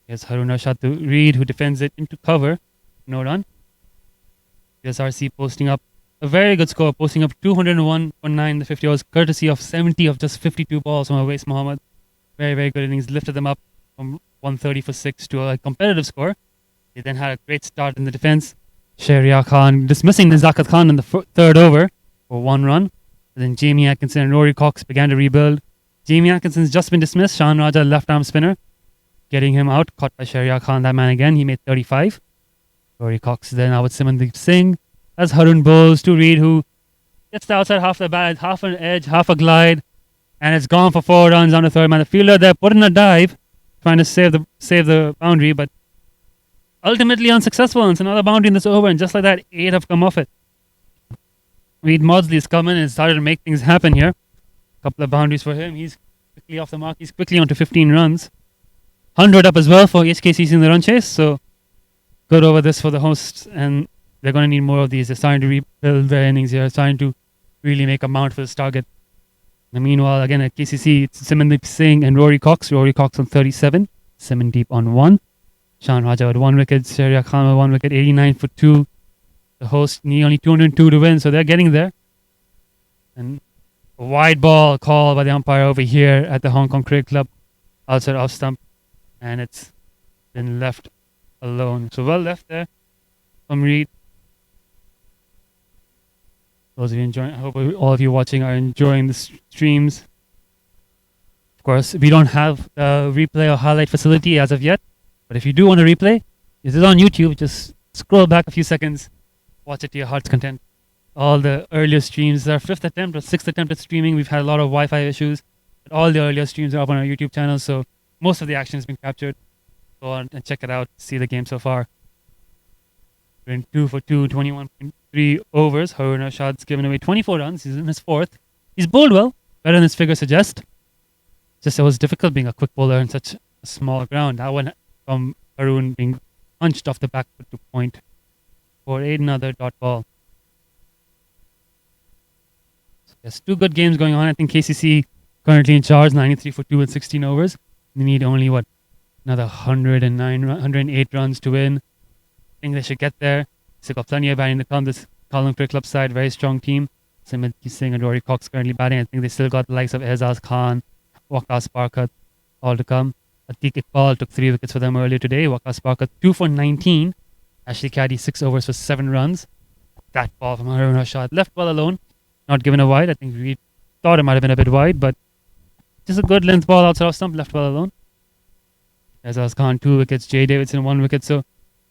Here's Harun Arshad to Reed, who defends it into cover, no run. Here's RC posting up a very good score, posting up 201 for 9 in the 50 overs, courtesy of 70 of just 52 balls from Awais Mohammed. Very, very good innings, lifted them up from 130 for 6 to a competitive score. They then had a great start in the defense. Sharia Khan dismissing Nizakat Khan in the third over for 1 run. And then Jamie Atkinson and Rory Cox began to rebuild. Jamie Atkinson's just been dismissed. Shan Raja, left arm spinner, getting him out, caught by Sharia Khan, that man again. He made 35. Rory Cox then out with Simandeep Singh. As Harun bowls to Reed, who gets the outside half the bat, half an edge, half a glide, and it's gone for 4 runs on the third man. The fielder there put in a dive, trying to save the boundary, but ultimately unsuccessful. And it's another boundary in this over, and just like that, 8 have come off it. Reed Maudsley has come in and started to make things happen here. A couple of boundaries for him. He's quickly off the mark. He's quickly on to 15 runs. 100 up as well for HKCC in the run chase. So good over this for the hosts, and they're going to need more of these. They're starting to rebuild their innings here, starting to really make a mount for this target. And meanwhile, again at KCC, it's Simandeep Singh and Rory Cox. Rory Cox on 37, Simandeep on 1. Shan Raja with 1 wicket, Sharia Khan with 1 wicket, 89 for 2. The hosts need only 202 to win, so they're getting there. And a wide ball call by the umpire over here at the Hong Kong Cricket Club, outside off stump, and it's been left alone. So well left there from Reed. Those of you enjoying, I hope all of you watching are enjoying the streams. Of course, we don't have the replay or highlight facility as of yet, but if you do want to replay, it is on YouTube. Just scroll back a few seconds, watch it to your heart's content. All the earlier streams, our 5th attempt or 6th attempt at streaming. We've had a lot of Wi-Fi issues, but all the earlier streams are up on our YouTube channel, so most of the action has been captured. Go on and check it out, see the game so far. We're in 2 for 2, 21.3 overs. Harun Arshad's given away 24 runs. He's in his 4th. He's bowled well, better than his figures suggest. Just it was difficult being a quick bowler in such a small ground. That one from Harun being punched off the back foot to point for another dot ball. So there's 2 good games going on. I think KCC currently in charge, 93 for 2 and 16 overs. They need only, another 108 runs to win. I think they should get there. They've got plenty of batting to come. This Column Cricket Club side, very strong team. Simandeep Singh and Rory Cox currently batting. I think they still got the likes of Aizaz Khan, Waqas Barkat, all to come. Atiq Iqbal took 3 wickets for them earlier today. Waqas Barkat 2 for 19. Ashley Caddy 6 overs for 7 runs. That ball from Harun Arshad left well alone, not given a wide. I think Reed thought it might have been a bit wide, but just a good length ball outside of stump, left well alone. Azaz Khan 2 wickets, Jay Davidson 1 wicket. So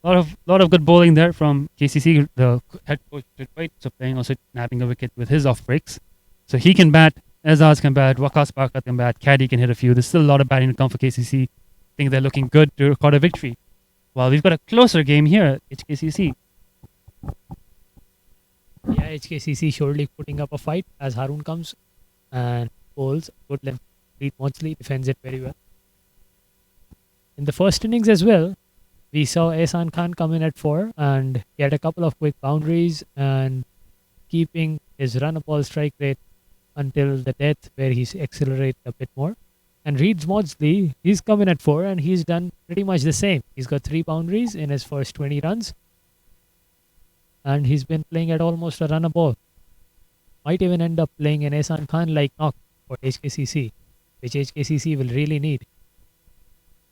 lot of good bowling there from KCC. The head coach did right, so playing also nabbing a wicket with his off breaks. So he can bat, Azaz can bat, Waqas Barkat can bat, Caddy can hit a few. There's still a lot of batting to come for KCC. I think they're looking good to record a victory. While we've got a closer game here at HKCC. Yeah, HKCC surely putting up a fight as Harun comes and bowls good length. Reed Maudsley defends it very well. In the first innings as well, we saw Ehsan Khan come in at 4 and get a couple of quick boundaries and keeping his run-a-ball strike rate until the death where he's accelerated a bit more. And Reed Maudsley, he's come in at 4 and he's done pretty much the same. He's got 3 boundaries in his first 20 runs. And he's been playing at almost a run-a-ball. Might even end up playing an Ehsan Khan-like knock for HKCC, which HKCC will really need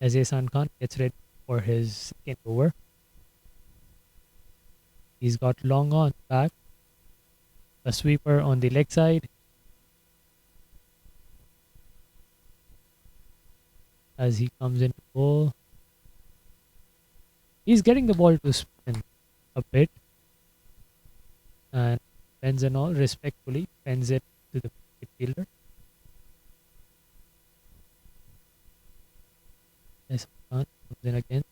as Ehsan Khan gets ready for his second over. He's got long on back, a sweeper on the leg side. As he comes into bowl, he's getting the ball to spin a bit and bends and all respectfully bends it to the fielder. Yes, comes in again,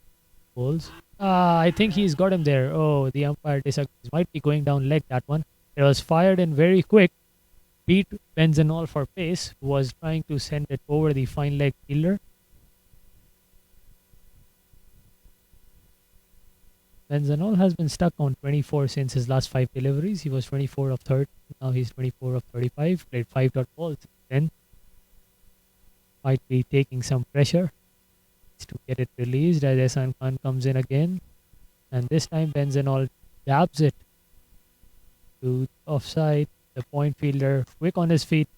bowls. I think he's got him there. Oh, the umpire disagrees. Might be going down leg, that one. It was fired in very quick. Beat Benzanol for pace, who was trying to send it over the fine leg fielder. Benzanol has been stuck on 24 since his last 5 deliveries. He was 24 of 30. Now he's 24 of 35. Played 5 dot balls. Then might be taking some pressure to get it released as Ehsan Khan comes in again. And this time Benzanol dabs it to offside. The point fielder quick on his feet,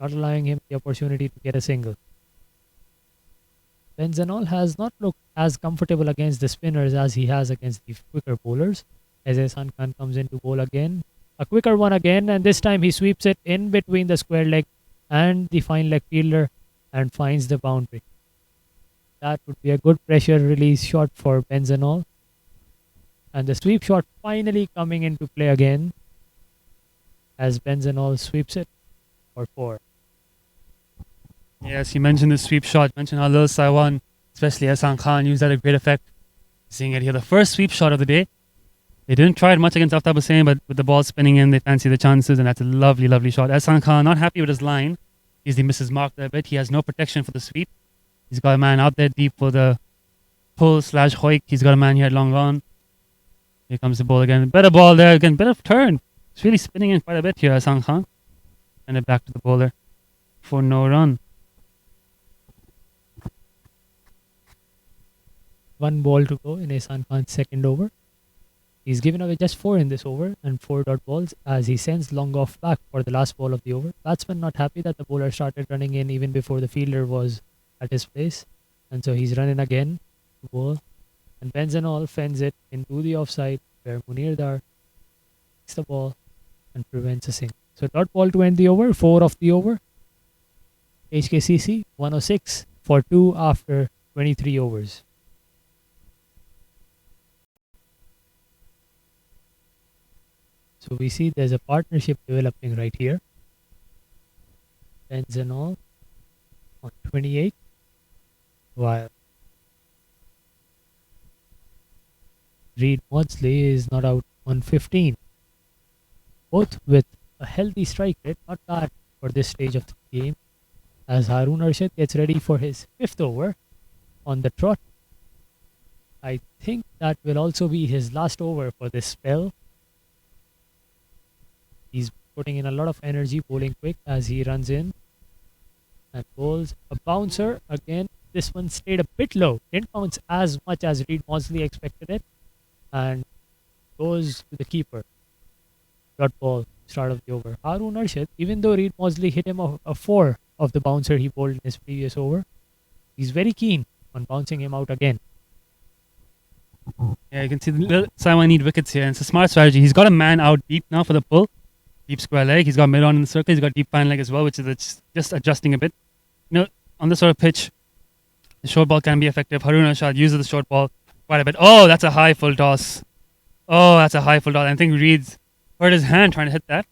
not allowing him the opportunity to get a single. Benzanol has not looked as comfortable against the spinners as he has against the quicker bowlers. As Ehsan Khan comes in to bowl again. A quicker one again, and this time he sweeps it in between the square leg and the fine leg fielder and finds the boundary. That would be a good pressure release shot for Benzanol. And the sweep shot finally coming into play again as Benzanol sweeps it for 4. Yes, you mentioned the sweep shot. Mentioned how Lil Saiwan, especially Ehsan Khan, used that at great effect. Seeing it here, the first sweep shot of the day. They didn't try it much against Aftab Hussain, but with the ball spinning in, they fancy the chances, and that's a lovely, lovely shot. Ehsan Khan not happy with his line. He misses mark there a bit. He has no protection for the sweep. He's got a man out there deep for the pull / hoik. He's got a man here long on. Here comes the ball again. Better ball there again. Better turn. It's really spinning in quite a bit here, Ehsan Khan. And it back to the bowler for no run. 1 ball to go in Ehsan Khan's second over. He's given away just 4 in this over and 4 dot balls as he sends long off back for the last ball of the over. Batsman not happy that the bowler started running in even before the fielder was at his place. And so he's running again to bowl. And Benzanol fends it into the offside where Munir Dar takes the ball and prevents a single. So dot ball to end the over, 4 of the over. HKCC 106 for 2 after 23 overs. So we see there's a partnership developing right here. Benzanol on 28, while Reed Maudsley is not out on 15. Both with a healthy strike rate, not bad for this stage of the game. As Harun Arshad gets ready for his 5th over on the trot. I think that will also be his last over for this spell. He's putting in a lot of energy, bowling quick as he runs in and bowls a bouncer. Again, this one stayed a bit low. Didn't bounce as much as Reed Maudsley expected it. And goes to the keeper. Dot ball, start of the over. Harun Arshad, even though Reed Maudsley hit him a 4 of the bouncer he bowled in his previous over, he's very keen on bouncing him out again. Yeah, you can see the Saiwan need wickets here, and it's a smart strategy. He's got a man out deep now for the pull. deep square leg. He's got mid on in the circle. He's got deep fine leg as well, which is just adjusting a bit. On this sort of pitch, the short ball can be effective. Harun Arshad uses the short ball quite a bit. Oh, that's a high full toss. I think Reed's hurt his hand trying to hit that.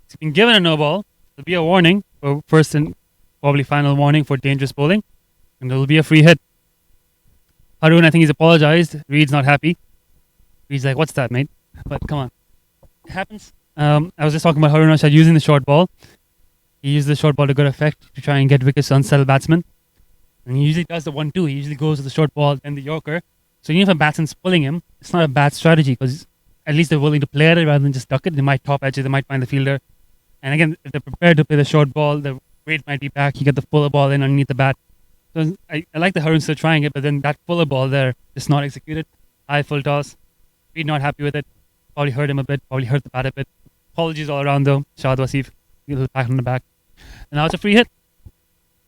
He's been given a no ball. There'll be a warning, for first and probably final warning for dangerous bowling. And there'll be a free hit. Harun, I think he's apologized. Reed's not happy. Reed's like, what's that, mate? But come on. It happens. I was just talking about Harun Arshad using the short ball. He uses the short ball to good effect to try and get wickets to unsettled batsmen. And he usually does the 1-2. He usually goes with the short ball and the Yorker. So even if a batsman's pulling him, it's not a bad strategy because at least they're willing to play at it rather than just duck it. They might top edge it. They might find the fielder. And again, if they're prepared to play the short ball, the weight might be back. You get the fuller ball in underneath the bat. So I like the Harun still trying it, but then that fuller ball there is not executed. High full toss. Reed not happy with it. Probably hurt him a bit. Probably hurt the bat a bit. Apologies all around though. Shahid Wasif. A little pat on the back. And now it's a free hit.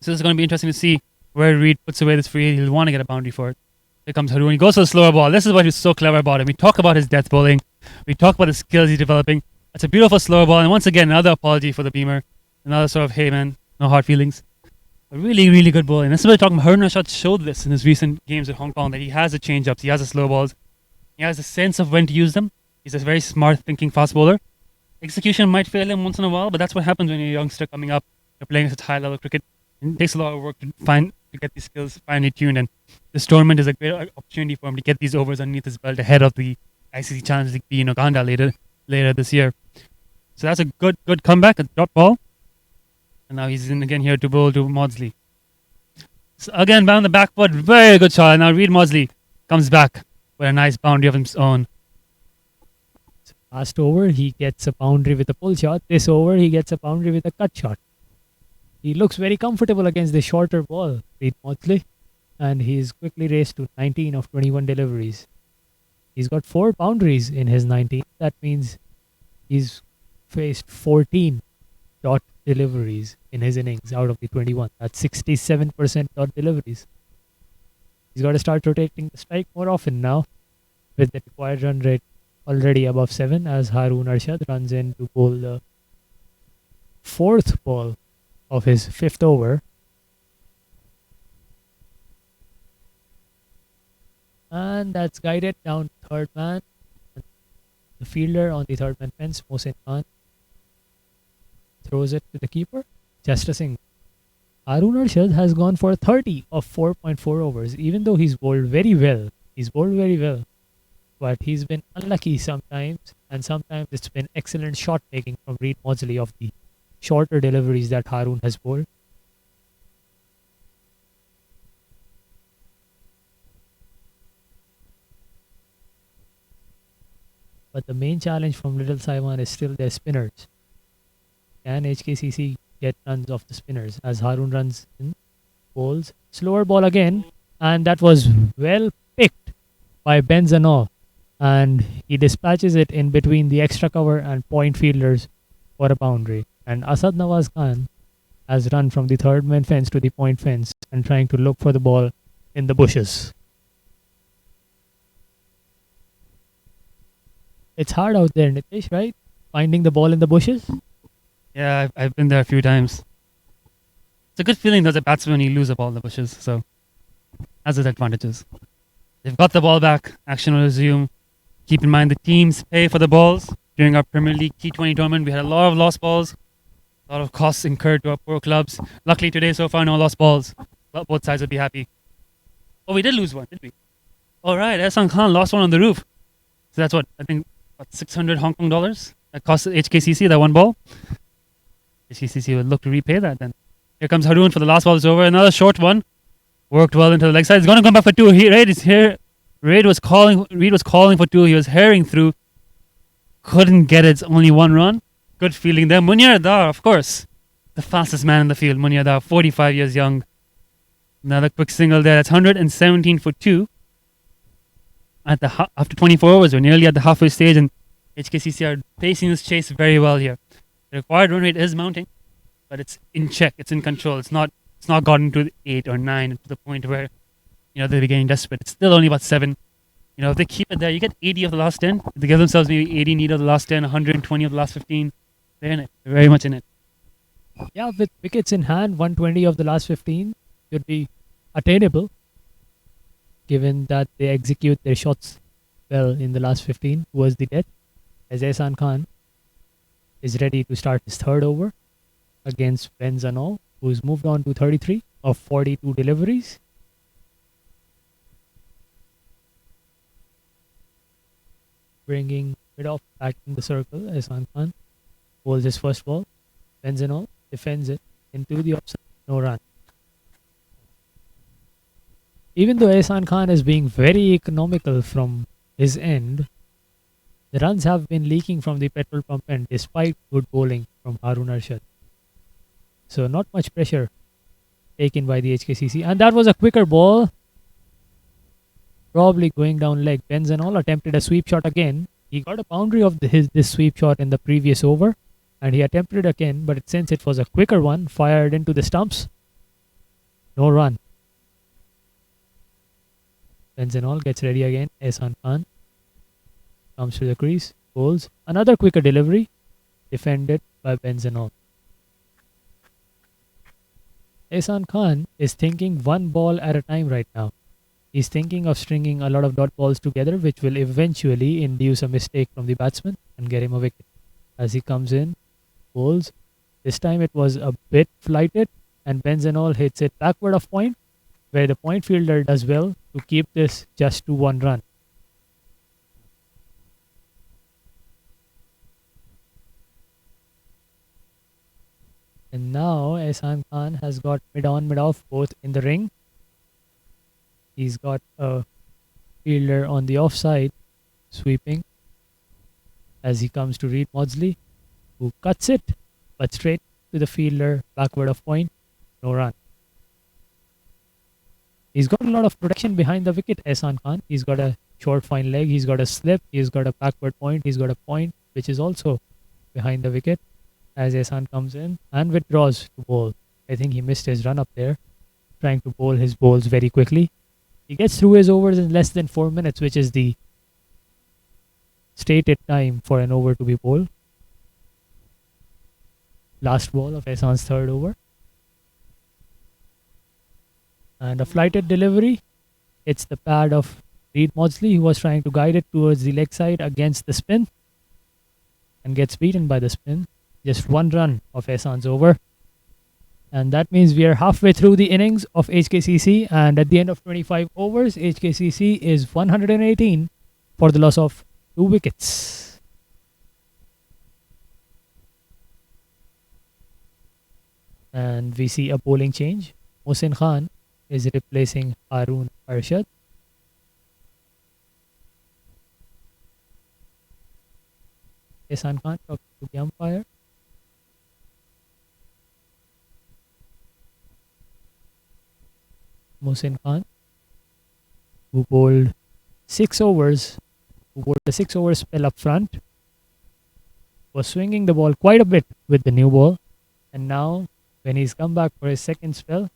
So this is going to be interesting to see where Reed puts away this free hit. He'll want to get a boundary for it. Here comes Harun. He goes for the slower ball. This is what he's so clever about him. We talk about his death bowling. We talk about the skills he's developing. It's a beautiful slower ball. And once again, another apology for the beamer. Another sort of, hey man, no hard feelings. A really, really good bowling. This is what we're talking about. Harun Arshad showed this in his recent games at Hong Kong, that he has the change-ups, he has the slow balls. He has a sense of when to use them. He's a very smart thinking fast bowler. Execution might fail him once in a while, but that's what happens when you're a youngster coming up. You're playing such high-level cricket. It takes a lot of work to get these skills finely tuned, and this tournament is a great opportunity for him to get these overs underneath his belt ahead of the ICC Challenge League B in Uganda later this year. So that's a good comeback, a drop ball. And now he's in again here to bowl to Maudsley. So again, down the back foot, very good shot. And now Reed Maudsley comes back with a nice boundary of his own. Last over, he gets a boundary with a pull shot. This over, he gets a boundary with a cut shot. He looks very comfortable against the shorter ball, Reed Maudsley. And he's quickly raced to 19 of 21 deliveries. He's got 4 boundaries in his 19. That means he's faced 14 dot deliveries in his innings out of the 21. That's 67% dot deliveries. He's got to start rotating the strike more often now, with the required run rate already above 7, as Harun Arshad runs in to bowl the 4th ball of his 5th over. And that's guided down to third man. The fielder on the third man fence, Mohsin Khan, throws it to the keeper, just a single. Harun Arshad has gone for 30 of 4.4 overs, even though he's bowled very well. But he's been unlucky sometimes, and sometimes it's been excellent shot taking from Reed Maudsley of the shorter deliveries that Harun has bowled. But the main challenge from Little Saiwan is still their spinners. Can HKCC get runs off the spinners as Harun runs in, bowls? Slower ball again, and that was well picked by Ben Zano. And he dispatches it in between the extra cover and point fielders for a boundary. And Asad Nawaz Khan has run from the third man fence to the point fence and trying to look for the ball in the bushes. It's hard out there, Nitish, right? Finding the ball in the bushes. Yeah, I've been there a few times. It's a good feeling as a batsman when you lose a ball in the bushes, so has its advantages. They've got the ball back, action will resume. Keep in mind the teams pay for the balls. During our Premier League T20 tournament, we had a lot of lost balls, a lot of costs incurred to our poor clubs. Luckily today, so far, no lost balls. Both sides will be happy. Oh, we did lose one, did we? All right, Ehsan Khan lost one on the roof. So that's what, I think, 600 Hong Kong dollars that cost HKCC, that one ball. HKCC will look to repay that then. Here comes Harun for the last ball is over. Another short one. Worked well into the leg side. He's going to come back for 2. Reid is here. Reid was calling for 2. He was herring through. Couldn't get it. It's only 1 run. Good feeling there. Munir Dar, of course. The fastest man in the field. Munir Dar, 45 years young. Another quick single there. That's 117 for 2. After 24 overs, we're nearly at the halfway stage, and HKCC are pacing this chase very well here. The required run rate is mounting, but it's in check. It's in control. It's not gotten to 8 or 9 to the point where they're getting desperate. It's still only about 7. If they keep it there, you get 80 of the last 10. If they give themselves maybe 80 need of the last 10, 120 of the last 15, They're in it. They're very much in it. Yeah, with wickets in hand, 120 of the last 15 should be attainable, given that they execute their shots well in the last 15 towards the death, as Ehsan Khan is ready to start his third over against Ben Zanol, who's moved on to 33 of 42 deliveries. Bringing mid off back in the circle, Ehsan Khan bowls his first ball. Ben Zanol defends it into the offside, no run. Even though Ehsan Khan is being very economical from his end, the runs have been leaking from the petrol pump end despite good bowling from Harun Arshad. So not much pressure taken by the HKCC. And that was a quicker ball. Probably going down leg. Ben Zanol attempted a sweep shot again. He got a boundary of this sweep shot in the previous over. And he attempted it again. But since it was a quicker one, fired into the stumps. No run. Ben Zanol gets ready again. Ehsan Khan comes to the crease. Bowls. Another quicker delivery. Defended by Ben Zanol. Ehsan Khan is thinking one ball at a time right now. He's thinking of stringing a lot of dot balls together, which will eventually induce a mistake from the batsman and get him a wicket. As he comes in, bowls. This time it was a bit flighted, and Ben Zanol hits it backward of point, where the point fielder does well to keep this just to 1 run. And now Ehsan Khan has got mid on, mid off, both in the ring. He's got a fielder on the offside, sweeping as he comes to Reed Maudsley, who cuts it, but straight to the fielder, backward of point, no run. He's got a lot of protection behind the wicket, Ehsan Khan. He's got a short fine leg, he's got a slip, he's got a backward point, he's got a point, which is also behind the wicket. As Ehsan comes in and withdraws to bowl. I think he missed his run up there, trying to bowl his bowls very quickly. He gets through his overs in less than 4 minutes, which is the stated time for an over to be bowled. Last ball of Ehsan's third over. And a flighted delivery. It's the pad of Reed Maudsley, who was trying to guide it towards the leg side against the spin and gets beaten by the spin. Just 1 run of Ehsan's over. And that means we are halfway through the innings of HKCC, and at the end of 25 overs, HKCC is 118 for the loss of 2 wickets. And we see a bowling change. Mohsin Khan is replacing Harun Arshad. Ehsan Khan talking to the umpire. Mohsin Khan, who bowled 6 overs, who bowled a 6 over spell up front, was swinging the ball quite a bit with the new ball. And now, when he's come back for his second spell,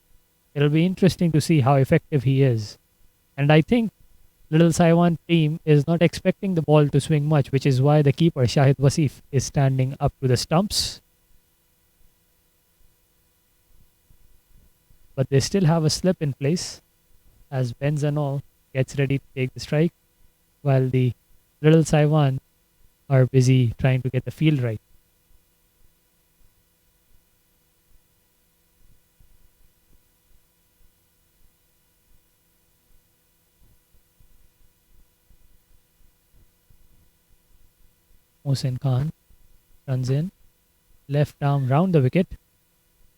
it'll be interesting to see how effective he is. And I think Little Saiwan team is not expecting the ball to swing much, which is why the keeper, Shahid Wasif, is standing up to the stumps. But they still have a slip in place as Ben Zanol gets ready to take the strike, while the Little Saiwan are busy trying to get the field right. Mohsin Khan runs in, left arm round the wicket,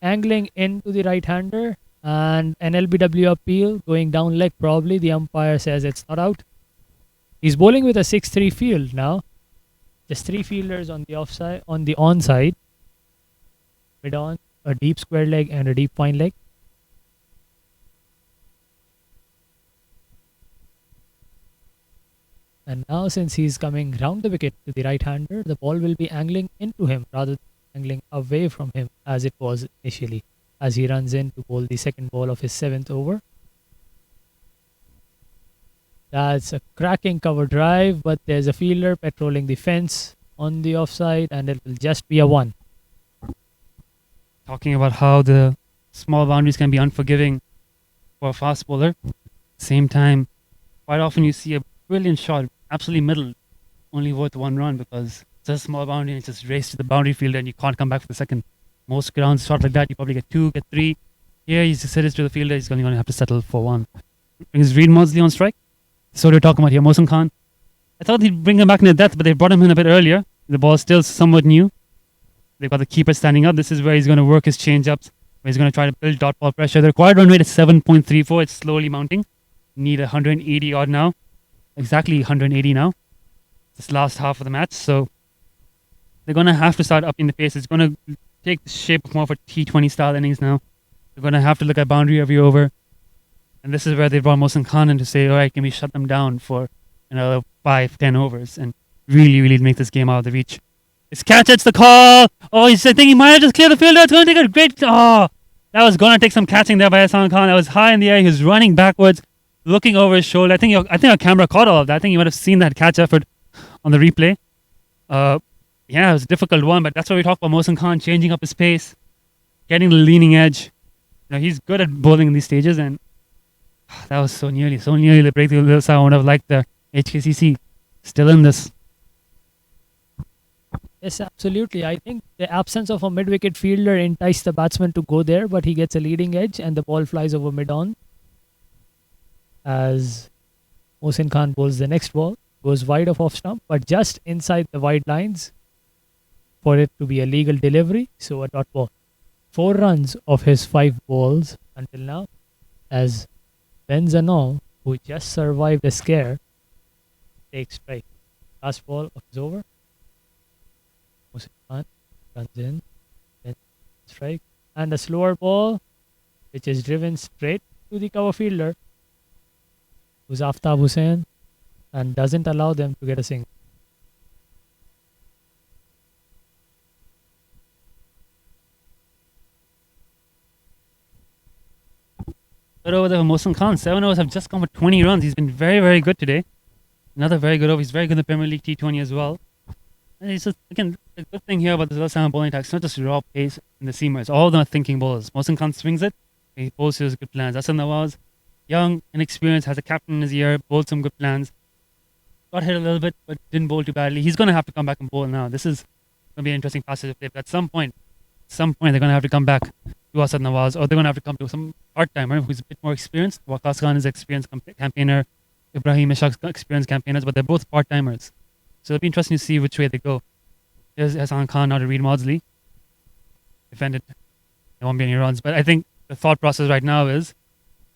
angling into the right-hander, and an LBW appeal going down leg probably. The umpire says it's not out. He's bowling with a 6-3 field now. Just 3 fielders on the offside, on the onside. Mid on, a deep square leg and a deep fine leg. And now since he's coming round the wicket to the right-hander, the ball will be angling into him rather than angling away from him as it was initially, as he runs in to bowl the second ball of his 7th over. That's a cracking cover drive, but there's a fielder patrolling the fence on the offside, and it will just be a 1. talking about how the small boundaries can be unforgiving for a fast bowler. Same time, quite often you see a brilliant shot, absolutely middle, only worth 1 run because it's a small boundary and it's just race to the boundary field and you can't come back for the second. Most grounds shot like that, you probably get 2, get 3. Here he's just hit it to the fielder, he's only going to have to settle for 1. Brings Reed Maudsley on strike. So we're talking about here, Mohsin Khan. I thought he'd bring him back in the death, but they brought him in a bit earlier. The ball's still somewhat new. They've got the keeper standing up. This is where he's going to work his change-ups, where he's going to try to build dot ball pressure. The required run rate is 7.34. It's slowly mounting. Need 180 odd now. Exactly 180 now. This last half of the match. So they're going to have to start upping the pace. It's going to take the shape of more of a T20 style innings now. They're going to have to look at boundary every over. And this is where they brought Mohsin Khan in to say, all right, can we shut them down for another 5-10 overs and really make this game out of the reach. His catch, it's the call. Oh, I think he might have just cleared the fielder. It's going to take a great... Oh, that was going to take some catching there by Ehsan Khan. That was high in the air. He was running backwards, looking over his shoulder. I think our camera caught all of that. I think you might have seen that catch effort on the replay. Yeah, it was a difficult one, but that's why we talk about Mohsin Khan changing up his pace, getting the leaning edge. You know, he's good at bowling in these stages, and that was so nearly the breakthrough. I would have liked the HKCC still in this. Yes, absolutely. I think the absence of a mid-wicket fielder enticed the batsman to go there, but he gets a leading edge and the ball flies over mid-on. As Mohsin Khan bowls the next ball, goes wide of off-stump, but just inside the wide lines for it to be a legal delivery, so a dot ball. 4 runs of his 5 balls until now, as Ben Zanol, who just survived a scare, takes strike. Last ball of his over. Mohsin Khan runs in, then strike, and a slower ball which is driven straight to the cover fielder, who's Aftab Hussain, and doesn't allow them to get a single. Good over there for Mohsin Khan. 7 overs have just come for 20 runs. He's been very good today. Another very good over. He's very good in the Premier League T20 as well. And he's just, again, the good thing here about the West Ham bowling attack, it's not just raw pace in the seamers. All of them are thinking bowlers. Mohsin Khan swings it. He bowls his good plans. Hasan Nawaz, young, inexperienced, has a captain in his ear, bowled some good plans. Got hit a little bit, but didn't bowl too badly. He's going to have to come back and bowl now. This is going to be an interesting passage of play. But at some point, they're going to have to come back to Hasan Nawaz, or they're going to have to come to some part-timer who's a bit more experienced. Waqas Khan is an experienced campaigner. Ibrahim Ishaq's experienced campaigners, but they're both part-timers. So it'll be interesting to see which way they go. There's Ehsan Khan, now to Reed Maudsley. Defended. There won't be any runs. But I think the thought process right now is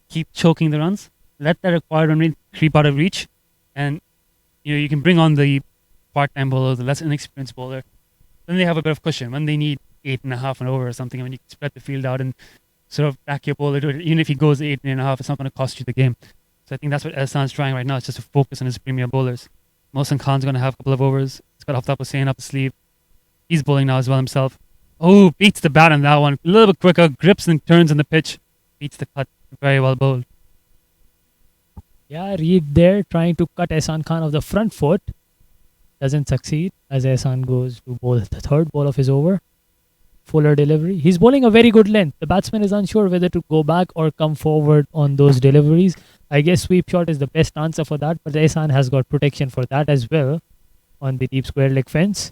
keep choking the runs. Let that required run rate creep out of reach. And you can bring on the part-time bowler, the less inexperienced bowler. Then they have a bit of cushion. When they need 8.5 and over or something, I mean, you can spread the field out and sort of back your bowler to it. Even if he goes 8.5, it's not going to cost you the game. So I think that's what Ehsan's trying right now. It's just to focus on his premier bowlers. Mohsin Khan's going to have a couple of overs. He's got Aftab Hussain up his sleeve. He's bowling now as well himself. Oh, beats the bat on that one. A little bit quicker. Grips and turns on the pitch. Beats the cut. Very well bowled. Yeah, Reed there trying to cut Ehsan Khan off the front foot. Doesn't succeed as Ehsan goes to bowl the third ball of his over. Fuller delivery. He's bowling a very good length. The batsman is unsure whether to go back or come forward on those deliveries. I guess sweep shot is the best answer for that, but Ehsan has got protection for that as well on the deep square leg fence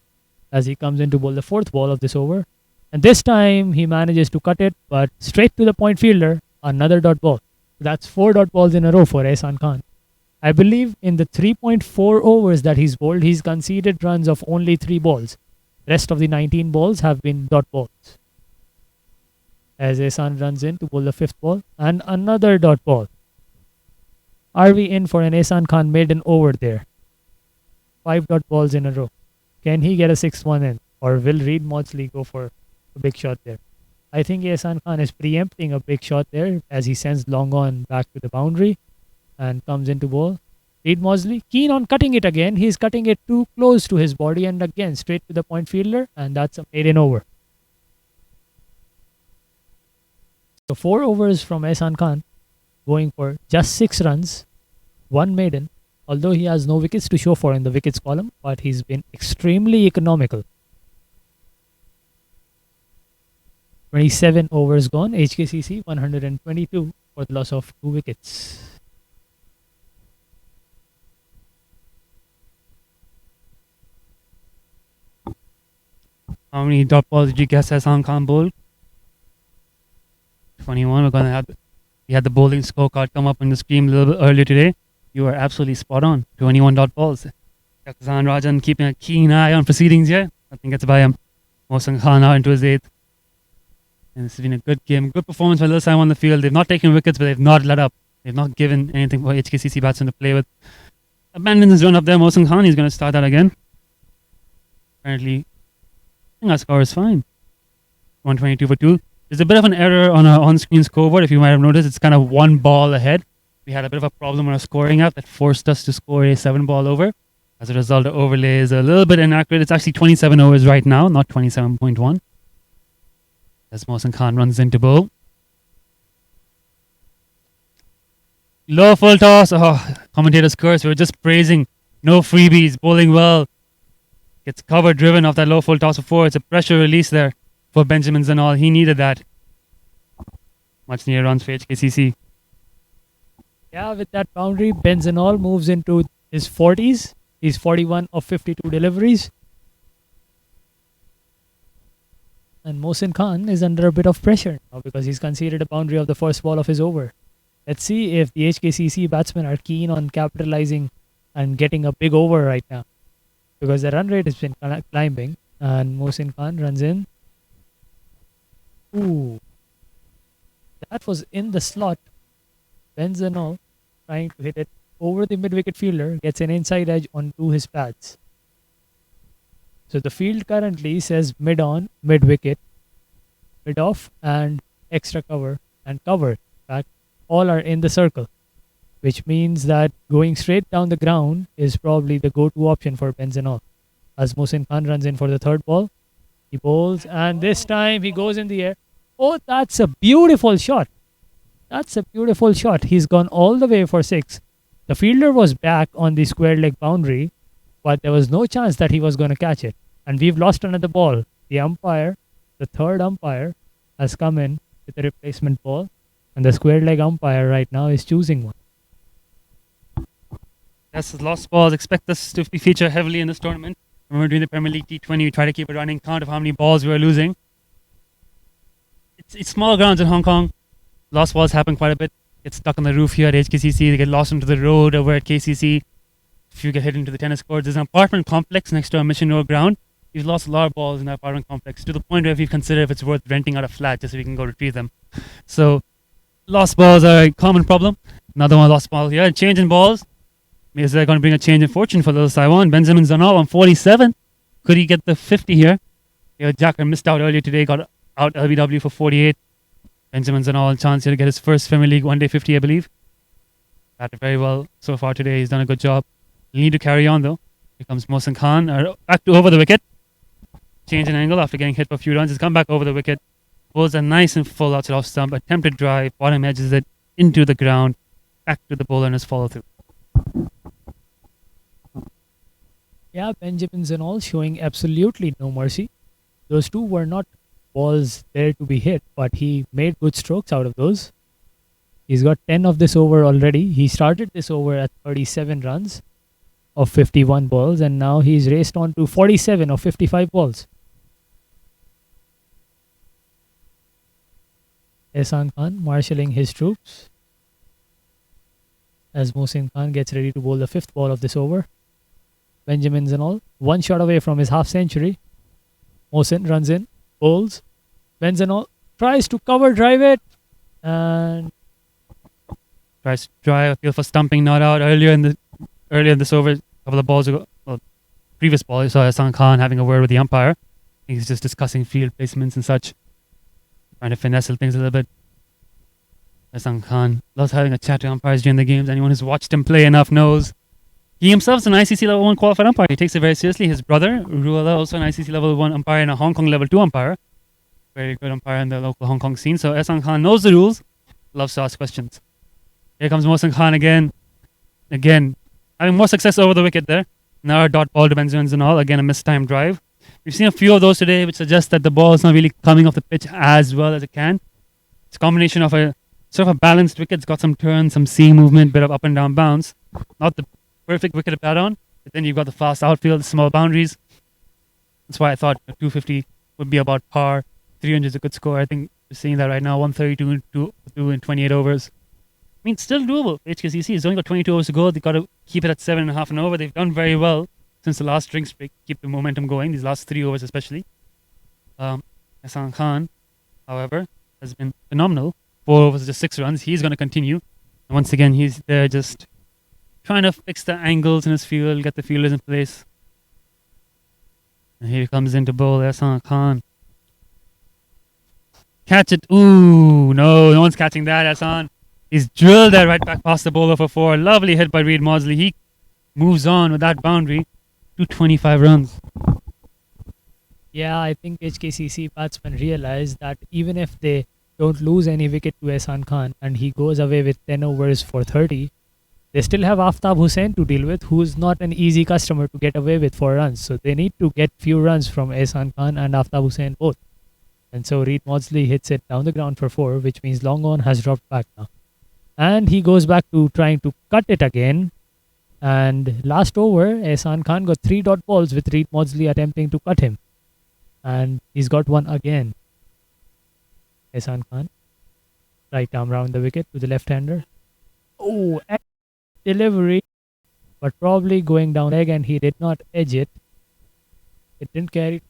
as he comes in to bowl the fourth ball of this over. And this time he manages to cut it, but straight to the point fielder, another dot ball. That's 4 dot balls in a row for Ehsan Khan. I believe in the 3.4 overs that he's bowled, he's conceded runs of only 3 balls. Rest of the 19 balls have been dot balls. As Ehsan runs in to bowl the 5th ball and another dot ball. Are we in for an Ehsan Khan maiden over there? 5 dot balls in a row. Can he get a 6th one in? Or will Reed Maudsley go for a big shot there? I think Ehsan Khan is preempting a big shot there as he sends long on back to the boundary and comes into bowl. Reed Maudsley keen on cutting it again. He's cutting it too close to his body and again straight to the point fielder, and that's a maiden over. So 4 overs from Ehsan Khan going for just 6 runs, 1 maiden, although he has no wickets to show for in the wickets column, but he's been extremely economical. 27 overs gone. HKCC 122 for the loss of 2 wickets. How many dot balls did you guess Ehsan Khan bowled? 21. We had the bowling scorecard come up on the screen a little bit earlier today. You are absolutely spot on. 21 dot balls. Kazan Rajan keeping a keen eye on proceedings here. Nothing gets by him. Mohsin Khan out into his 8th. And this has been a good game. Good performance by Lil Simon on the field. They've not taken wickets, but they've not let up. They've not given anything for HKCC batsmen to play with. Abandons his run up there. Mohsin Khan, he's going to start that again. Apparently, I think our score is fine. 122 for 2. There's a bit of an error on our on-screen scoreboard. If you might have noticed, it's kind of one ball ahead. We had a bit of a problem on our scoring app that forced us to score a 7-ball over. As a result, the overlay is a little bit inaccurate. It's actually 27 overs right now, not 27.1. As Mohsin Khan runs into bowl. Low full toss. Oh, commentator's curse. We were just praising. No freebies. Bowling well. Gets cover driven off that low full toss of 4. It's a pressure release there for Benjamins and all. He needed that. Much near runs for HKCC. Yeah, with that boundary, Benzanol moves into his 40s. He's 41 of 52 deliveries. And Mohsin Khan is under a bit of pressure now because he's conceded a boundary of the first ball of his over. Let's see if the HKCC batsmen are keen on capitalizing and getting a big over right now. Because the run rate has been climbing. And Mohsin Khan runs in. Ooh. That was in the slot. Benzanol trying to hit it over the mid-wicket fielder. Gets an inside edge onto his pads. So the field currently says mid-on, mid-wicket, mid-off and extra cover and cover. In fact, all are in the circle. Which means that going straight down the ground is probably the go-to option for Benzanol. As Mohsin Khan runs in for the 3rd ball. He bowls and this time he goes in the air. Oh, that's a beautiful shot. That's a beautiful shot. He's gone all the way for 6. The fielder was back on the square leg boundary, but there was no chance that he was going to catch it. And we've lost another ball. The umpire, the 3rd umpire, has come in with a replacement ball. And the square leg umpire right now is choosing one. Yes, lost balls. Expect us to be featured heavily in this tournament. When we're doing the Premier League T20, we try to keep a running count of how many balls we are losing. It's small grounds in Hong Kong. Lost balls happen quite a bit. Get stuck on the roof here at HKCC. They get lost into the road over at KCC. If you get hit into the tennis courts, there's an apartment complex next to our Mission Road ground. We've lost a lot of balls in that apartment complex to the point where we've considered if it's worth renting out a flat just so we can go retrieve them. So, lost balls are a common problem. Another one lost ball here. Change in balls. Is that going to bring a change in fortune for little Saiwan? Benjamin Zanal on 47. Could he get the 50 here? Yeah, Jacker missed out earlier today. Got out LBW for 48. Benjamin Zanal a chance here to get his first Premier League one-day 50, I believe. Batted very well so far today. He's done a good job. He'll need to carry on though. Here comes Mohsin Khan. Back to over the wicket. Change in angle after getting hit for a few runs. He's come back over the wicket. Bowls a nice and full outside off stump. Attempted drive. Bottom edges it into the ground. Back to the bowler and his follow through. Yeah, Benjamin Zanol showing absolutely no mercy. Those two were not balls there to be hit, but he made good strokes out of those. He's got 10 of this over already. He started this over at 37 runs of 51 balls, and now he's raced on to 47 of 55 balls. Ehsan Khan marshalling his troops as Mohsin Khan gets ready to bowl the 5th ball of this over. Benjamin Zanol, 1 shot away from his half century. Mohsin runs in, bowls. Benzanol tries to cover drive it and tries to drive. Appeal for stumping, not out. Earlier in this over, a couple of balls ago, previous ball, you saw Ehsan Khan having a word with the umpire. He's just discussing field placements and such, trying to finesse things a little bit. Ehsan Khan loves having a chat to umpires during the games. Anyone who's watched him play enough knows. He himself is an ICC level 1 qualified umpire. He takes it very seriously. His brother, Ruala, also an ICC level 1 umpire and a Hong Kong level 2 umpire. Very good umpire in the local Hong Kong scene. So Ehsan Khan knows the rules, loves to ask questions. Here comes Mohsin Khan again. Again, having more success over the wicket there. Now a dot ball to Benjamin Zanal. Again, a mistimed drive. We've seen a few of those today, which suggests that the ball is not really coming off the pitch as well as it can. It's a combination of a sort of a balanced wicket. It's got some turn, some seam movement, bit of up and down bounce. Not the perfect wicket to bat on, but then you've got the fast outfield, the small boundaries. That's why I thought a 250 would be about par. 300 is a good score. I think we're seeing that right now. 132 in 28 overs. I mean, still doable. HKCC has only got 22 overs to go. They've got to keep it at 7.5 an over. They've done very well since the last drinks break. Keep the momentum going. These last 3 overs, especially. Hassan Khan, however, has been phenomenal. 4 overs, just 6 runs. He's going to continue. And once again, he's there just trying to fix the angles in his field, get the fielders in place. And here he comes into bowl, Hassan Khan. Catch it. Ooh, no one's catching that, Hassan. He's drilled that right back past the bowler for 4. Lovely hit by Reed Maudsley. He moves on with that boundary to 25 runs. Yeah, I think HKCC batsmen realize that even if they don't lose any wicket to Ehsan Khan and he goes away with 10 overs for 30, they still have Aftab Hussain to deal with, who's not an easy customer to get away with 4 runs. So they need to get few runs from Ehsan Khan and Aftab Hussain both. And so Reed Maudsley hits it down the ground for 4, which means long on has dropped back now. And he goes back to trying to cut it again. And last over, Ehsan Khan got 3 dot balls with Reed Maudsley attempting to cut him. And he's got one again. Ehsan Khan. Right arm round the wicket to the left-hander. Oh, delivery. But probably going down leg and he did not edge it. It didn't carry